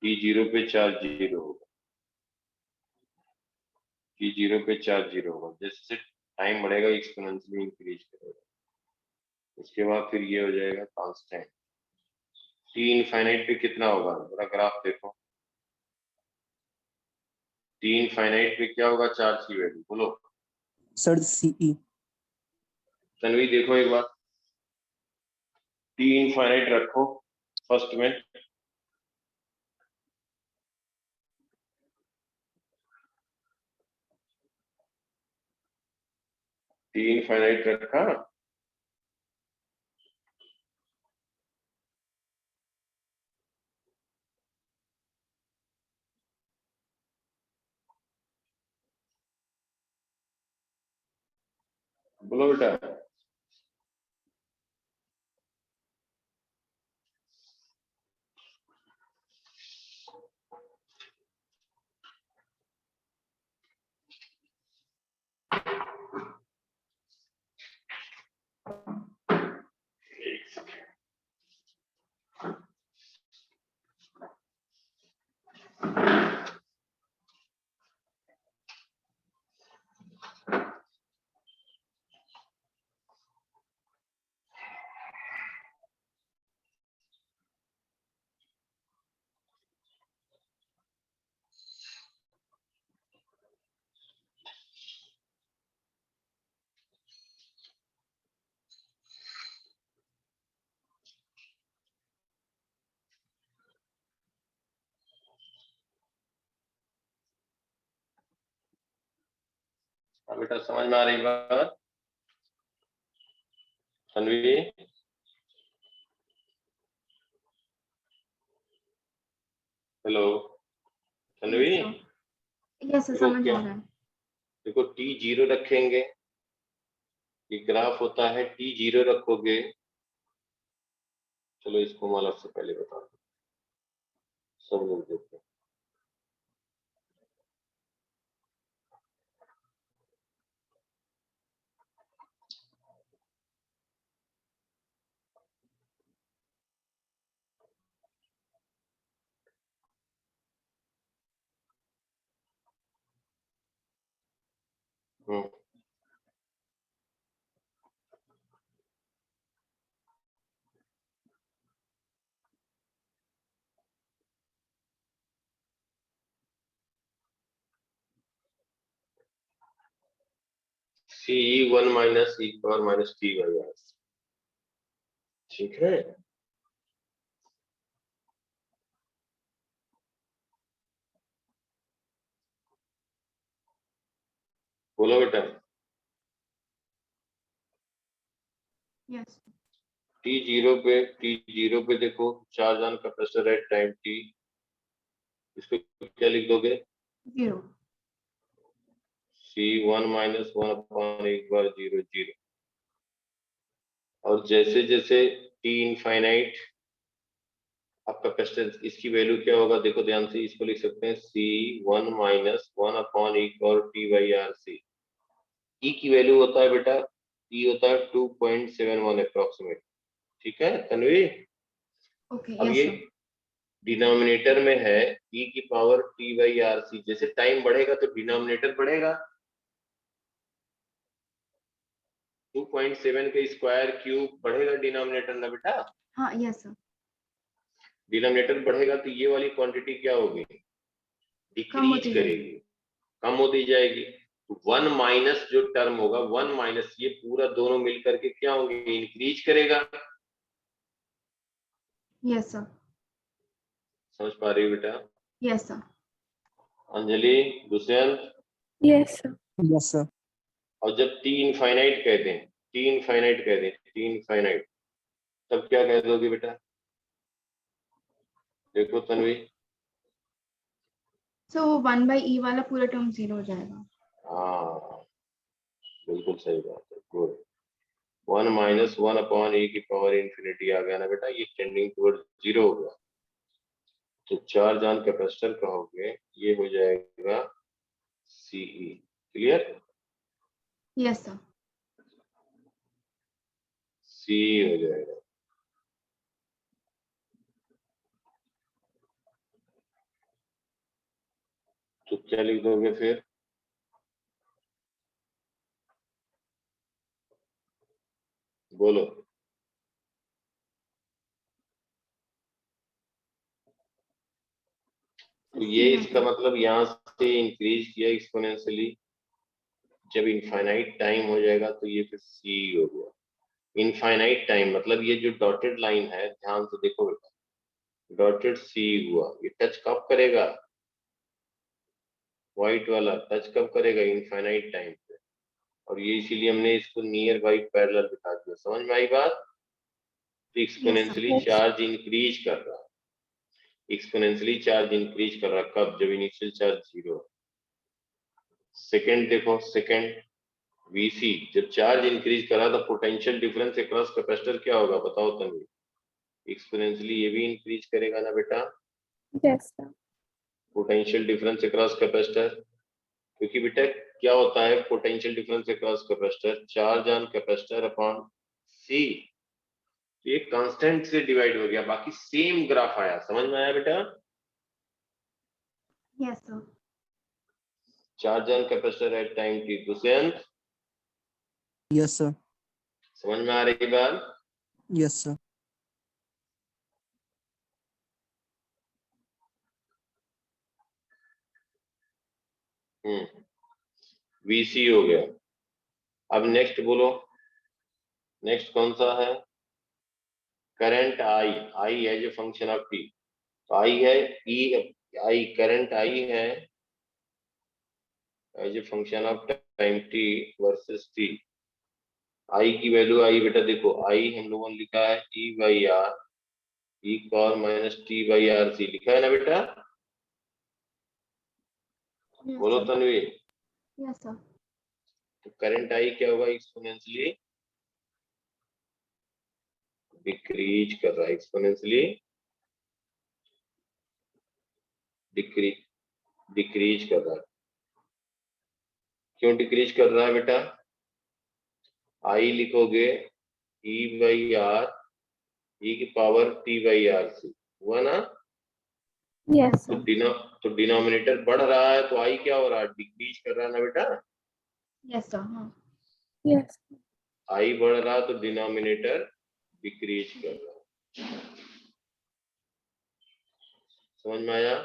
T zero पे चार्ज जीरो होगा, टी जीरो पे चार्ज जीरो होगा। जैसे टाइम बढ़ेगा एक्सपोनेंशियली इंक्रीज करेगा। उसके बाद फिर ये हो जाएगा कांस्टेंट। टी इनफाइनाइट पे कितना होगा? जरा ग्राफ देखो। टी इनफाइनाइट पे क्या होगा चार्ज की वैल्यू? बोलो। Sir CE। तन्वी देखो एक बार, टी इनफाइनाइट रखो फर्स्ट में। टी इनफाइनाइट रखा। बोलो बेटा। बेटा समझ में आ रही बात? Tanvi, hello Tanvi. Yes sir, समझ आ रहा है। देखो, टी जीरो रखेंगे, ये ग्राफ होता है। टी जीरो रखोगे, चलो इसको मालक से पहले बता दो, सब लोग देखते हैं। C1 minus C power minus T by R। ठीक है, बोलो बेटा। यस t0 पे देखो charge on capacitor at time t, इसको क्या लिख दोगे? 0 C1 माइनस 1 अपॉन एक बार 0 0। और जैसे जैसे t इनफाइनाइट, अब कैपेसिटेंस इसकी वैल्यू क्या होगा देखो ध्यान से, इसको लिख सकते हैं C1 माइनस 1 अपॉन एक और t by R C. E की वैल्यू होता है बेटा, ई होता है 2.71 अप्रोक्सीमेट। ठीक है तन्वी? ओके अब यस ये सर डिनोमिनेटर में है e की power t by R C, जैसे टाइम बढ़ेगा तो डिनोमिनेटर बढ़ेगा, 2.7 के स्क्वायर क्यूब बढ़ेगा डिनोमिनेटर ना बेटा। हाँ यस सर डिनोमिनेटर बढ़ेगा तो ये वाली क्वांटिटी क्या होगी? कम डिक्रीज होती करेगी, कम होती जाएगी। तो 1 माइनस जो टर्म होगा, 1 माइनस ये पूरा दोनों मिलकर के क्या होंगे? इंक्रीज करेगा। यस सर समझ पा रही हो बेटा? Yes sir Anjali, Dushyant. Yes, sir. Yes, sir. और जब टी इनफाइनाइट कहते हैं, टी इनफाइनाइट कहते हैं, टी इनफाइनाइट, तब क्या कह दोगे बेटा? देखो तन्वी। सो 1/e वाला पूरा टर्म 0 हो जाएगा। हाँ बिल्कुल सही बात है, गुड। 1 माइनस 1 अपॉन ए की पावर इंफिनिटी आ गया ना बेटा, ये टेंडिंग टुवर्ड 0 हो गया। तो चार्ज ऑन कैपेसिटर कहोगे, ये हो जाएगा CE. Clear? Yes sir CE हो जाएगा। तो क्या लिख दोगे फिर? बोलो। तो ये इसका मतलब यहाँ से इंक्रीज किया एक्सपोनेंशियली, जब इनफाइनाइट टाइम हो जाएगा तो ये फिर सी हो गया। इनफाइनाइट टाइम मतलब ये जो डॉटेड लाइन है, ध्यान से देखो बेटा, डॉटेड सी हुआ, ये टच कब करेगा? व्हाइट वाला टच कब करेगा? इनफाइनाइट टाइम पे। और ये इसीलिए हमने इसको नियर बाई पैरेलल दिखा दिया। समझ में आई बात? Exponentially Yes. चार्ज इंक्रीज कर रहा है, एक्सपोनेंशियली चार्ज इंक्रीज कर रहा है। कब? जब इनिशियल चार्ज 0। सेकंड देखो, सेकंड वीसी जब चार्ज इंक्रीज करा तो पोटेंशियल डिफरेंस अक्रॉस कैपेसिटर क्या होगा बताओ तन्वी? एक्सपोनेंशियली ये भी इंक्रीज करेगा ना बेटा, Yes, sir. Potential difference across capacitor. क्योंकि बेटा क्या होता है potential difference across capacitor? Charge on capacitor upon C. ये कांस्टेंट से डिवाइड हो गया, बाकी सेम ग्राफ आया। समझ में आया बेटा? Yes sir charge on capacitor at time T. Dushyant, Yes, sir. समझ में आ रही बात? Yes, sir. वीसी हो गया। अब नेक्स्ट बोलो, नेक्स्ट कौन सा है? Current I, I as a function of T. तो आई है ई, आई करंट आई है as a function of time T versus T. I की वैल्यू आई बेटा देखो, आई हम लोगों ने लिखा है E by R, E power minus T by R C लिखा है ना बेटा? बोलो तन्वी। यस सर तो करंट आई क्या होगा? एक्सपोनेंशियली डिक्रीज कर रहा है, एक्सपोनेंशियली डिक्रीज डिक्रीज कर रहा है। क्यों डिक्रीज कर रहा है बेटा? आई लिखोगे ई बाई आर, ई की power T by R C, हुआ ना? Yes, तो sir. डिनोमिनेटर बढ़ रहा है तो आई क्या हो रहा है? डिक्रीज कर रहा है ना बेटा? यस सर हाँ Yes. आई बढ़ रहा है तो डिनोमिनेटर डिक्रीज कर रहा है। समझ में आया?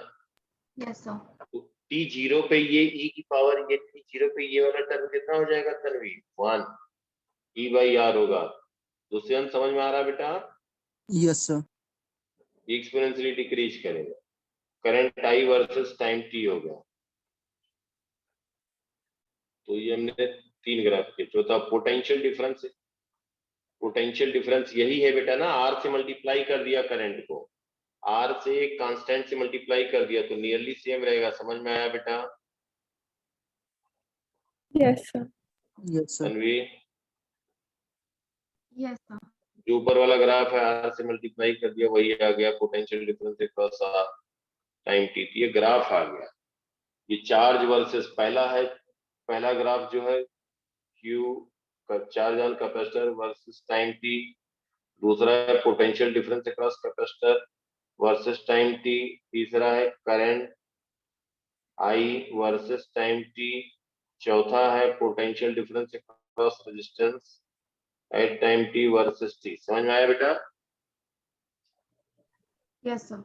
यस सर तो t0 पे ये e की पावर, ये t0 पे ये वाला टर्म कितना हो जाएगा तन्वी? 1 e बाई आर होगा। दुष्यंत समझ में आ रहा है बेटा? Yes, sir. एक्सपोनेंशियली डिक्रीज करेगा। Current I versus time t हो गया। तो ये हमने 3 ग्राफ किए। चौथा पोटेंशियल डिफरेंस है। पोटेंशियल डिफरेंस यही है बेटा ना, आर से मल्टीप्लाई कर दिया करंट को, आर से कांस्टेंट से मल्टीप्लाई कर दिया तो नियरली सेम रहेगा। समझ में आया बेटा? Yes, sir. Yes, sir. Tanvi, yes sir. जो ऊपर वाला ग्राफ है आर से मल्टीप्लाई कर दिया वही आ गया potential difference across time T. ये ग्राफ आ गया। ये चार्ज वर्सेस पहला है, पहला ग्राफ जो है Q charge on capacitor versus time T. दूसरा है potential difference across capacitor versus time T. तीसरा है करंट आई वर्सेस टाइम टी। चौथा है potential difference across resistance at time T versus T. समझ में आया बेटा? Yes sir.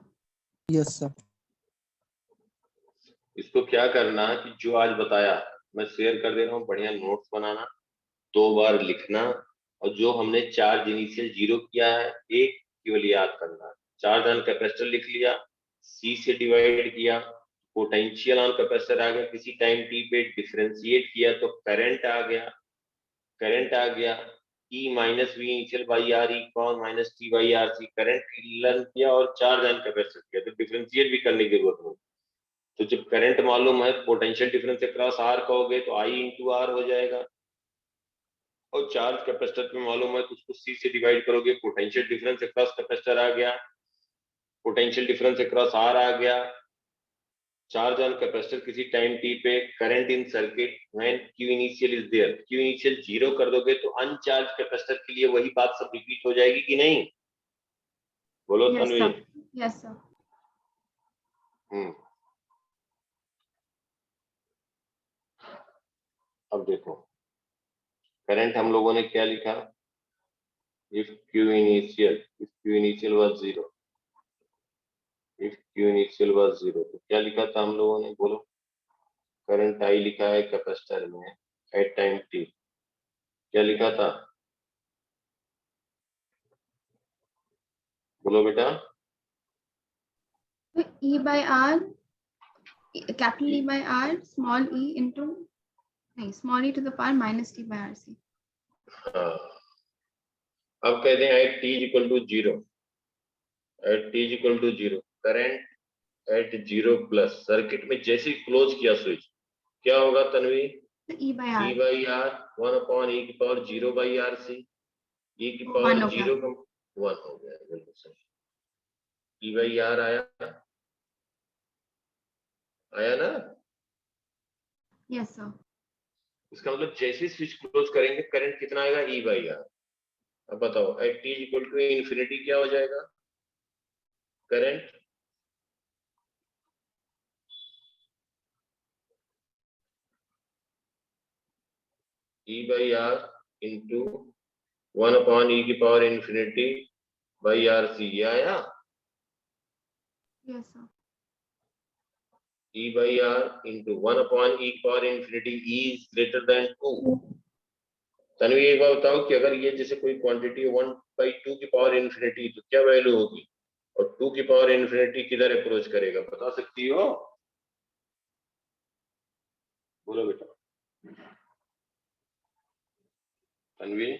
Yes, sir. इसको क्या करना कि जो आज बताया मैं शेयर कर दे रहा हूँ, बढ़िया नोट्स बनाना, 2 बार लिखना, और जो हमने चार्ज इनिशियल 0 किया है एक केवल याद करना। चार्ज ऑन कैपेसिटर लिख लिया, सी से डिवाइड किया, पोटेंशियल ऑन कैपेसिटर आ गया, किसी टाइम टी पे डिफरेंशिएट किया तो करंट आ गया, करंट आ गया E minus V initial by R E कॉन minus T by R C. Current learn किया और चार्ज ऑन कैपेसिटर किया तो डिफरेंशिएट भी करने की जरूरत नहीं। तो जब करंट मालूम है पोटेंशियल डिफरेंस अक्रॉस आर कहोगे तो आई इंटू आर हो जाएगा, और चार्ज कैपेसिटर में मालूम है तो उसको सी से डिवाइड करोगे, पोटेंशियल डिफरेंस अक्रॉस कैपेसिटर आ गया, पोटेंशियल डिफरेंस अक्रॉस आर आ गया, चार्ज ऑन कैपेसिटर किसी टाइम टी पे, current in circuit when Q initial is there. Q initial 0 कर दोगे तो अनचार्ज कैपेसिटर के लिए वही बात सब रिपीट हो जाएगी कि नहीं? बोलो yes Tanvi. Sir. Yes sir. अब देखो करंट हम लोगों ने क्या लिखा, if q initial was 0, if q initial was 0 तो क्या लिखा था हम लोगों ने? बोलो। करंट आई लिखा है कैपेसिटर में एट टाइम t, क्या लिखा था? बोलो बेटा। E by R, capital E by R, small e into, नहीं, small e to the power minus t by RC. हाँ, अब कहते हैं at t equal to 0, at t equal to 0 current at 0 plus circuit में जैसे ही close किया switch क्या होगा Tanvi? E by R. e by R 1 upon e की power 0 by R C. e की वो पावर 1 हो गया। 0 का 1 हो गया, बिल्कुल सही। e बाई आर आया, आया ना? Yes sir. इसका मतलब जैसे ही स्विच क्लोज करेंगे करंट कितना आएगा? E by R. अब बताओ at T equal to infinity क्या हो जाएगा? Current E by R into 1 upon E की power infinity by R C. ये आया yes sir. E by R into 1 upon E की power infinity E is greater than 2। Tanvi एक बार बताओ कि अगर ये जैसे कोई क्वांटिटी 1 बाई 2 की पावर इन्फिनिटी तो क्या वैल्यू होगी, और 2 की पावर इन्फिनिटी किधर अप्रोच करेगा, बता सकती हो? बोलो बेटा तन्वी।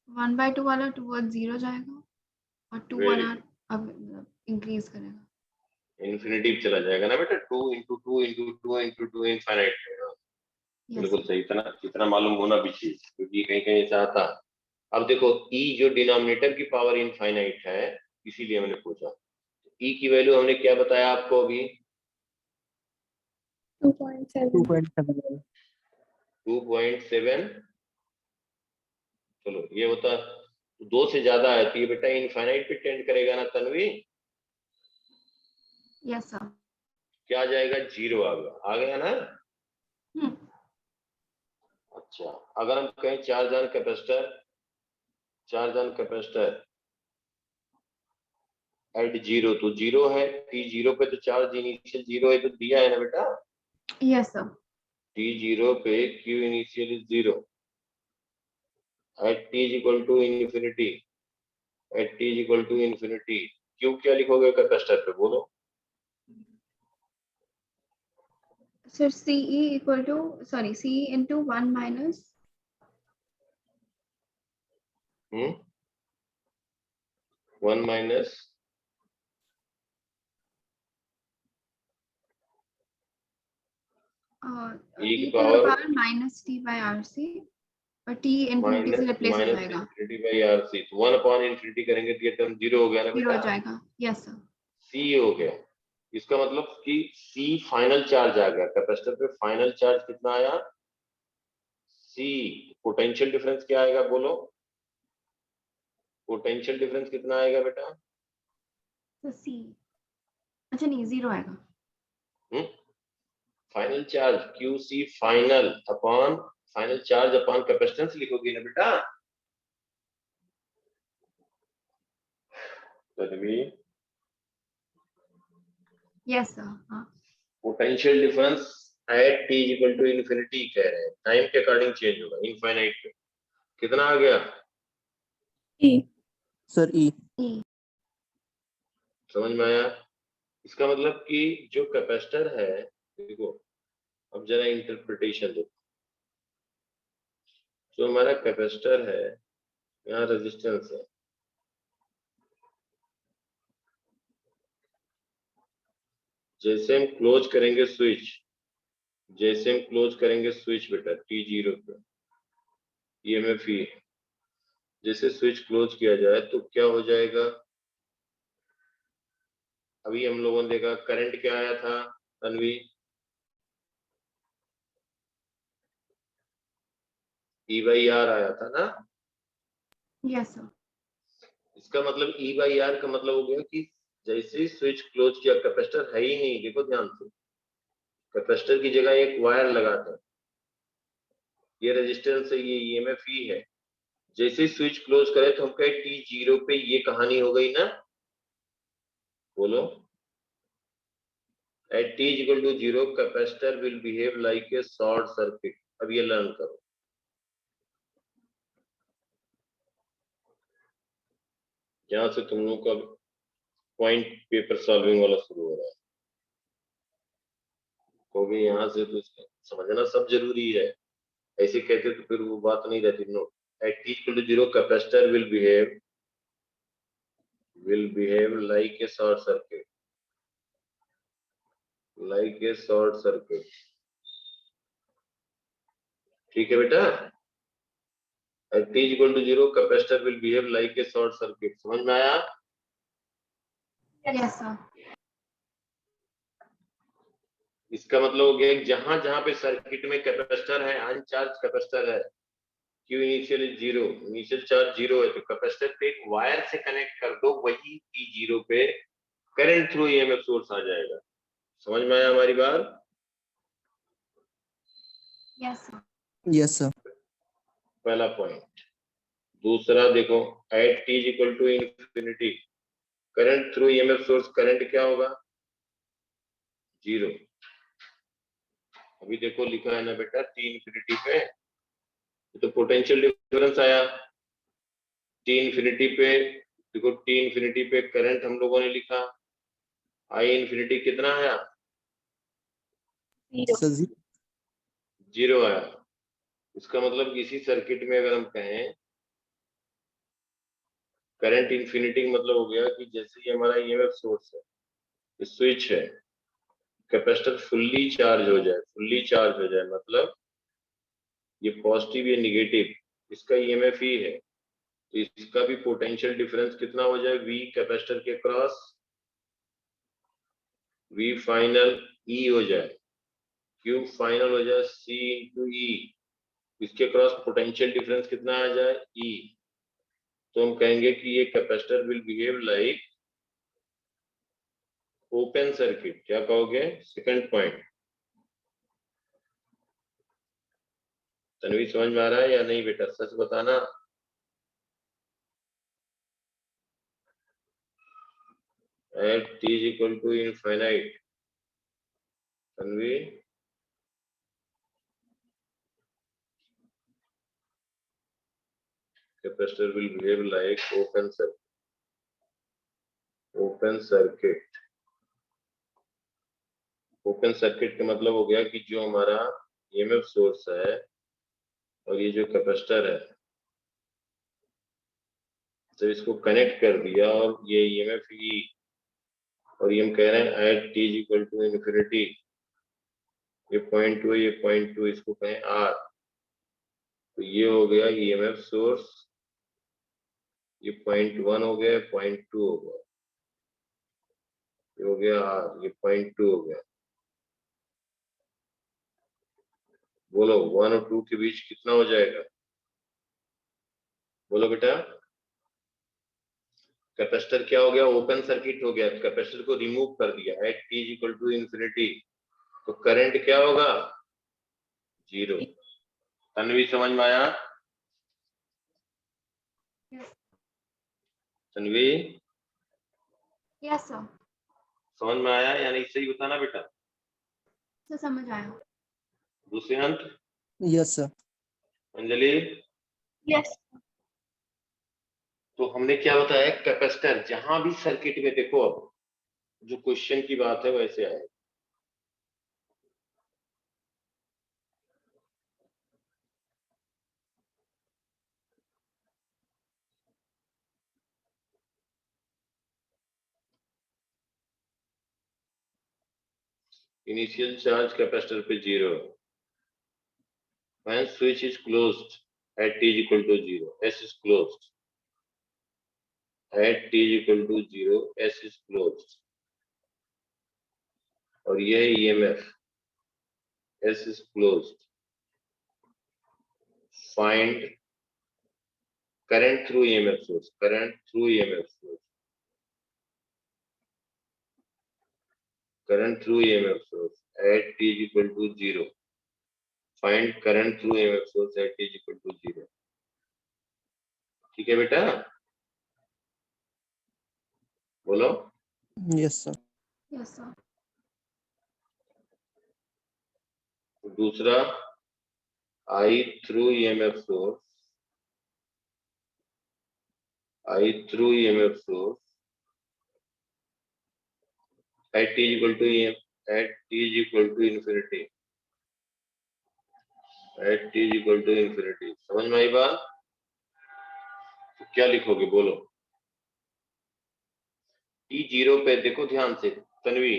1 by 2 वाला towards 0 जाएगा और 2 वेरी वाला अब इंक्रीज करेगा। इन्फिनिटी चला जाएगा ना बेटा, 2 into 2 into 2 into 2 infinite. Yes बिल्कुल सही, इतना मालूम होना भी चाहिए क्योंकि कहीं कहीं ऐसा आता। अब देखो e जो डिनोमिनेटर की पावर इनफाइनाइट है इसीलिए हमने पूछा। e की वैल्यू हमने क्या बताया आपको अभी? 2.7. 2.7. 2.7। चलो ये होता 2 से ज्यादा है तो ये बेटा इनफाइनाइट पे टेंड करेगा ना तन्वी? Yes sir. क्या आ जाएगा? 0 आ गया ना? अच्छा, अगर हम कहें चार्ज ऑन कैपेसिटर एट 0 तो 0 है, t 0 पे तो चार्ज इनिशियल 0 है तो दिया है ना बेटा? Yes sir. t 0 पे q initial is 0 at t equal to infinity, at t equal to infinity. q क्या लिखोगे कैपेसिटर पे? बोलो। So CE equal to, sorry, CE into 1 minus 1 minus e की to the power power minus t by RC, और t infinity से replace हो जाएगा, infinity by RC, तो 1 upon infinity करेंगे तो ये टर्म 0 हो गया ना 0 हो बेटा, जाएगा। Yes sir. C हो गया। इसका मतलब कि C फाइनल चार्ज आ गया, कैपेसिटर पे फाइनल चार्ज कितना आया, C। पोटेंशियल डिफरेंस क्या आएगा बोलो, पोटेंशियल डिफरेंस कितना आएगा बेटा, तो C, अच्छा नहीं 0 आएगा। Final charge QC final upon final charge upon capacitance लिखोगे ना बेटा, तभी यस सर। हाँ potential difference at t equal to infinity कह रहे हैं, टाइम के अकॉर्डिंग चेंज होगा, इनफाइनाइट पे कितना आ गया, E. सर ई। E, समझ में आया। इसका मतलब कि जो कैपेसिटर है, देखो अब जरा इंटरप्रिटेशन देखो, जो हमारा कैपेसिटर है, यहाँ रेजिस्टेंस है, जैसे हम क्लोज करेंगे स्विच, जैसे हम क्लोज करेंगे स्विच बेटा T0 पे, EMF ही है, जैसे स्विच क्लोज किया जाए तो क्या हो जाएगा, अभी हम लोगों ने देखा करंट क्या आया था तन्वी, E/R आया था ना, यस सर। इसका मतलब E/R का मतलब हो गया कि जैसे ही स्विच क्लोज किया, कैपेसिटर है ही नहीं, देखो ध्यान से, कैपेसिटर की जगह एक वायर लगाते हैं, ये रेजिस्टेंस है, ये EMF ही है, जैसे ही स्विच क्लोज करे तो हम कहे T0 पे ये कहानी हो गई ना, बोलो, at t equal to 0 capacitor will behave like a short circuit. अब ये लर्न करो, जहां से तुम लोग का पॉइंट पेपर सॉल्विंग वाला शुरू हो रहा है, क्योंकि यहाँ से तो समझना सब जरूरी है, ऐसे कहते तो फिर वो बात नहीं रहती। No, at t equal to 0 capacitor will behave like a short circuit, like a short circuit, ठीक है बेटा, at t equal to 0 capacitor will behave like a short circuit, समझ में आया। Yes sir. इसका मतलब हो गया जहां जहां पे सर्किट में कैपेसिटर है, अनचार्ज कैपेसिटर है, Q initial zero, initial charge zero है, तो कैपेसिटर पे एक वायर से कनेक्ट कर दो, वही T0 पे करंट थ्रू EMF सोर्स आ जाएगा। समझ में आया हमारी बात। Yes sir. Yes sir. पहला पॉइंट। दूसरा देखो, at t equal to infinity current through EMF source, current क्या होगा, जीरो। अभी देखो लिखा है ना बेटा, t इंफिनिटी पे तो पोटेंशियल डिफरेंस आया, t इंफिनिटी पे देखो, t इंफिनिटी पे करंट हम लोगों ने लिखा, I इंफिनिटी कितना आया, 0. सर जी। जीरो आया। इसका मतलब इसी सर्किट में अगर हम कहें करंट इंफिनिटी मतलब हो गया कि जैसे ये हमारा EMF सोर्स है, स्विच है, कैपेसिटर फुल्ली चार्ज हो जाए, फुल्ली चार्ज हो जाए मतलब ये पॉजिटिव या निगेटिव, इसका EMF ही है, तो इसका भी पोटेंशियल डिफरेंस कितना हो जाए, V कैपेसिटर के क्रॉस V फाइनल E हो जाए, Q फाइनल हो जाए C इंटू E, इसके क्रॉस पोटेंशियल डिफरेंस कितना आ जाए, E। तो हम कहेंगे कि ये capacitor will behave like open circuit. क्या कहोगे, सेकंड पॉइंट। तन्वी समझ में आ रहा है या नहीं बेटा, सच बताना। At t is equal to infinite, Tanvi capacitor will behave like open circuit. Open circuit का मतलब हो गया कि जो हमारा ईएमएफ सोर्स है और ये जो कैपेसिटर है, तो इसको कनेक्ट कर दिया और ये ईएमएफ ई, और ये हम कह रहे हैं at T equal to infinity, ये 0.2 ये 0.2, इसको कहें आर, तो ये हो गया ईएमएफ सोर्स, ये 0.1 हो गया, 0.2 हो गया, ये हो गया आर, ये 0.2 हो गया। बोलो 1 और 2 के बीच कितना हो जाएगा, बोलो बेटा। कैपेसिटर क्या हो गया, ओपन सर्किट हो गया, कैपेसिटर को रिमूव कर दिया at T equal to infinity, तो करंट क्या होगा, 0। तन्वी समझ में आया, तन्वी यस सर, समझ में आया या नहीं, सही बताना बेटा। सर समझ आया। Dushyant, Yes, sir. Anjali, yes तो हमने क्या बताया, कैपेसिटर जहां भी सर्किट में देखो, अब जो क्वेश्चन की बात है वैसे आए। इनिशियल चार्ज कैपेसिटर पे 0, when switch is closed at t is equal to 0, s is closed at t is equal to 0, s is closed, और ये EMF s is closed, find current through EMF source, current through EMF source, current through EMF source at t is equal to 0, find current through EMF source at t is equal to 0। ठीक है बेटा, बोलो। Yes, sir. Yes sir, दूसरा I through EMF source, I through EMF source at t is equal to at t is equal to infinity, at t is equal to infinity। समझ में आई बात, तो क्या लिखोगे बोलो। t 0 पे देखो ध्यान से तन्वी,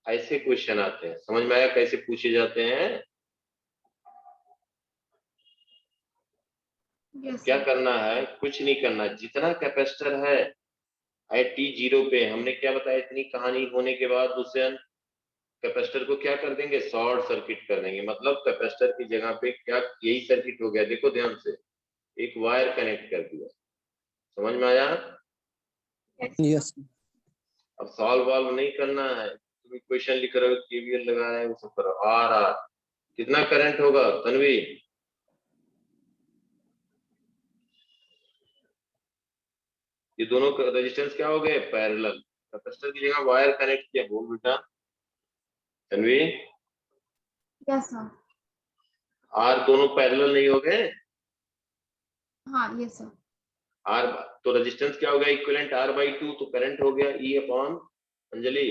ऐसे क्वेश्चन आते हैं, समझ में आया कैसे पूछे जाते हैं। यस क्या सर, करना है, कुछ नहीं करना, जितना कैपेसिटर है एट t 0 पे, हमने क्या बताया, इतनी कहानी होने के बाद दूसरे कैपेसिटर को क्या कर देंगे, शॉर्ट सर्किट कर देंगे। मतलब कैपेसिटर की जगह पे क्या, यही सर्किट हो गया, देखो ध्यान से, एक वायर कनेक्ट कर दिया। समझ में आया, Yes. अब सॉल्व वाल्व नहीं करना है, तुम इक्वेशन लिख रहे हो, केवीएल लगा रहे हो, वो सब करो। आर आर कितना करंट होगा तन्वी, ये दोनों रेजिस्टेंस क्या हो गए, पैरेलल, कैपेसिटर की जगह वायर कनेक्ट किया, बोल बेटा तन्वी। यस सर, आर दोनों पैरेलल नहीं हो गए, हाँ यस सर, आर तो रेजिस्टेंस क्या हो गया, इक्विवेलेंट आर बाई 2, तो करंट हो गया E upon, Anjali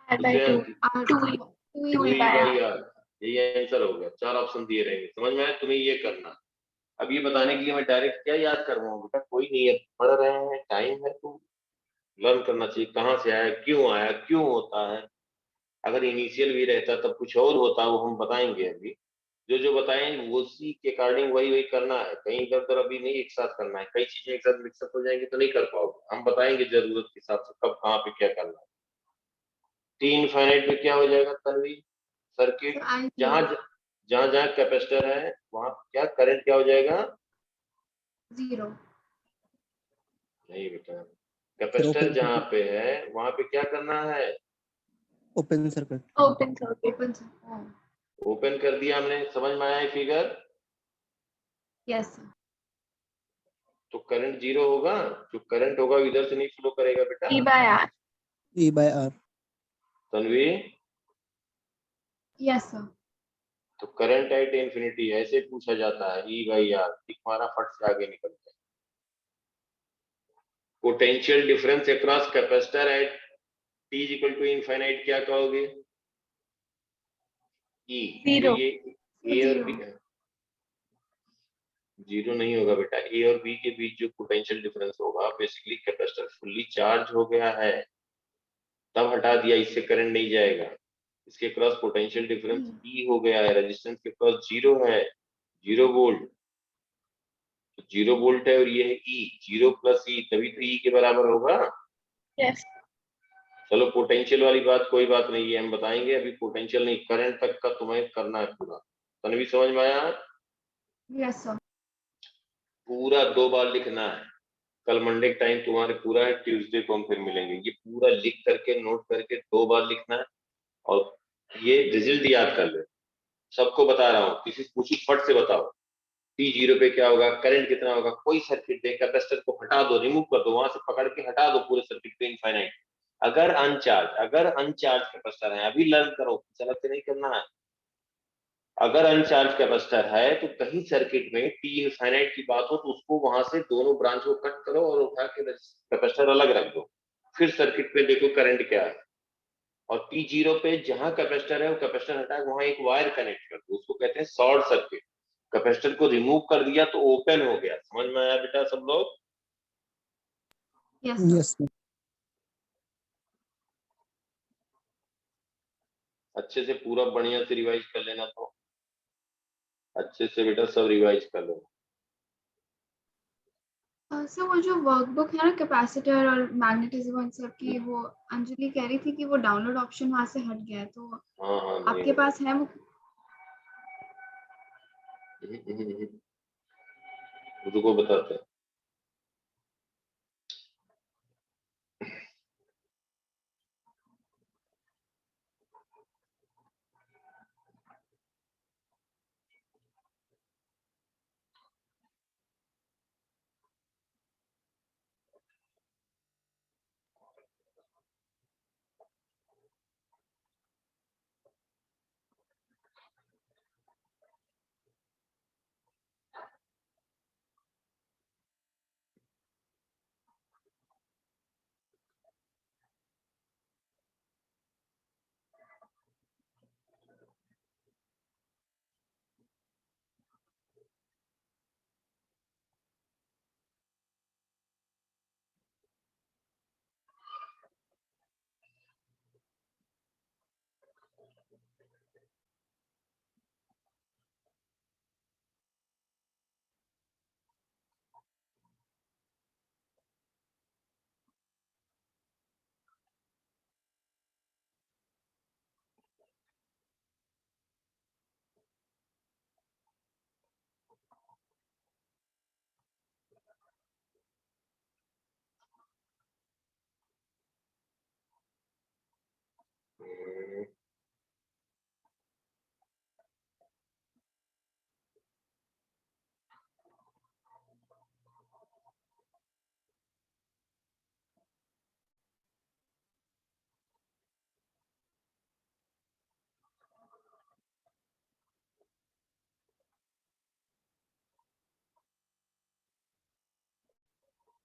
two by by R, यही आंसर हो गया। 4 ऑप्शन दिए रहेंगे, समझ में आया, तुम्हें ये करना। अब ये बताने के लिए मैं डायरेक्ट क्या याद करवाऊं बेटा, कोई नहीं है, पढ़ रहे हैं, टाइम है, तो लर्न करना चाहिए, कहाँ से आया, क्यों होता है। अगर इनिशियल भी रहता तब कुछ और होता, वो हम बताएंगे। अभी जो बताएं वो उसी के अकॉर्डिंग वही करना है, कहीं इधर उधर अभी नहीं एक साथ करना है, कई चीजें एक साथ मिक्सअप हो जाएंगी तो नहीं कर पाओगे, हम बताएंगे जरूरत के हिसाब से कब कहाँ पे क्या करना है। टी इनफाइनाइट में क्या हो जाएगा तन्वी, सर्किट जहां जहां जहां कैपेसिटर है वहां क्या करंट क्या हो जाएगा, 0। नहीं बेटा, कैपेसिटर जहां पे है वहां पे क्या करना है, Open circuit. Open sir, open कर दिया हमने। समझ में आया फिगर, यस सर, तो करंट 0 होगा, जो करंट होगा इधर से नहीं फ्लो करेगा बेटा। E by R, E by R. Tanvi, yes sir, तो करंट एट इंफिनिटी ऐसे पूछा जाता है, ई बाई आर, टिक मारा, फट से आगे निकलते हैं। Potential difference across capacitor at T equal to infinite क्या कहोगे, ई, Zero. ये ए और बी, जीरो नहीं होगा बेटा, ए और बी के बीच जो पोटेंशियल डिफरेंस होगा, बेसिकली कैपेसिटर फुल्ली चार्ज हो गया है तब हटा दिया, इससे करंट नहीं जाएगा, इसके क्रॉस पोटेंशियल डिफरेंस ई हो गया है, रेजिस्टेंस के क्रॉस जीरो है, 0 वोल्ट, 0 वोल्ट है और ये है ई, 0 प्लस ई, तभी तो ई के बराबर होगा। Yes. चलो पोटेंशियल वाली बात कोई बात नहीं है, हम बताएंगे, अभी पोटेंशियल नहीं, करंट तक का तुम्हें करना है पूरा। तन्वी समझ में आया? Yes sir. पूरा 2 बार लिखना है, कल मंडे का टाइम तुम्हारे पूरा है, ट्यूसडे को हम फिर मिलेंगे, ये पूरा लिख करके नोट करके 2 बार लिखना है, और ये रिजल्ट याद कर ले, सबको बता रहा हूँ, किसी से पूछी फट से बताओ T0 पे क्या होगा, करंट कितना होगा, कोई सर्किट दे, कैपेसिटर को हटा दो, रिमूव कर दो, वहां से पकड़ के हटा दो पूरे सर्किट पे इनफाइनाइट, अगर अनचार्ज कैपेसिटर है, अभी लर्न करो, चलत नहीं करना है, अगर अनचार्ज कैपेसिटर है तो कहीं सर्किट में टी इनफाइनाइट की बात हो तो उसको वहां से दोनों ब्रांच को कट करो और उठा के कैपेसिटर अलग रख दो, फिर सर्किट पे देखो करंट क्या है, और T0 पे जहां कैपेसिटर है वो कैपेसिटर हटा वहां एक वायर कनेक्ट कर दो, उसको कहते हैं शॉर्ट सर्किट, कैपेसिटर को रिमूव कर दिया तो ओपन हो गया। समझ में आया बेटा सब लोग? Yes sir. Yes, sir. अच्छे से पूरा बढ़िया से रिवाइज कर लेना, तो अच्छे से बेटा सब रिवाइज कर लो। सर वो जो वर्कबुक है ना कैपेसिटर और मैग्नेटिज्म इन सब की, वो अंजलि कह रही थी कि वो डाउनलोड ऑप्शन वहां से हट गया है, तो हाँ आपके पास है वो? रुको बताते हैं।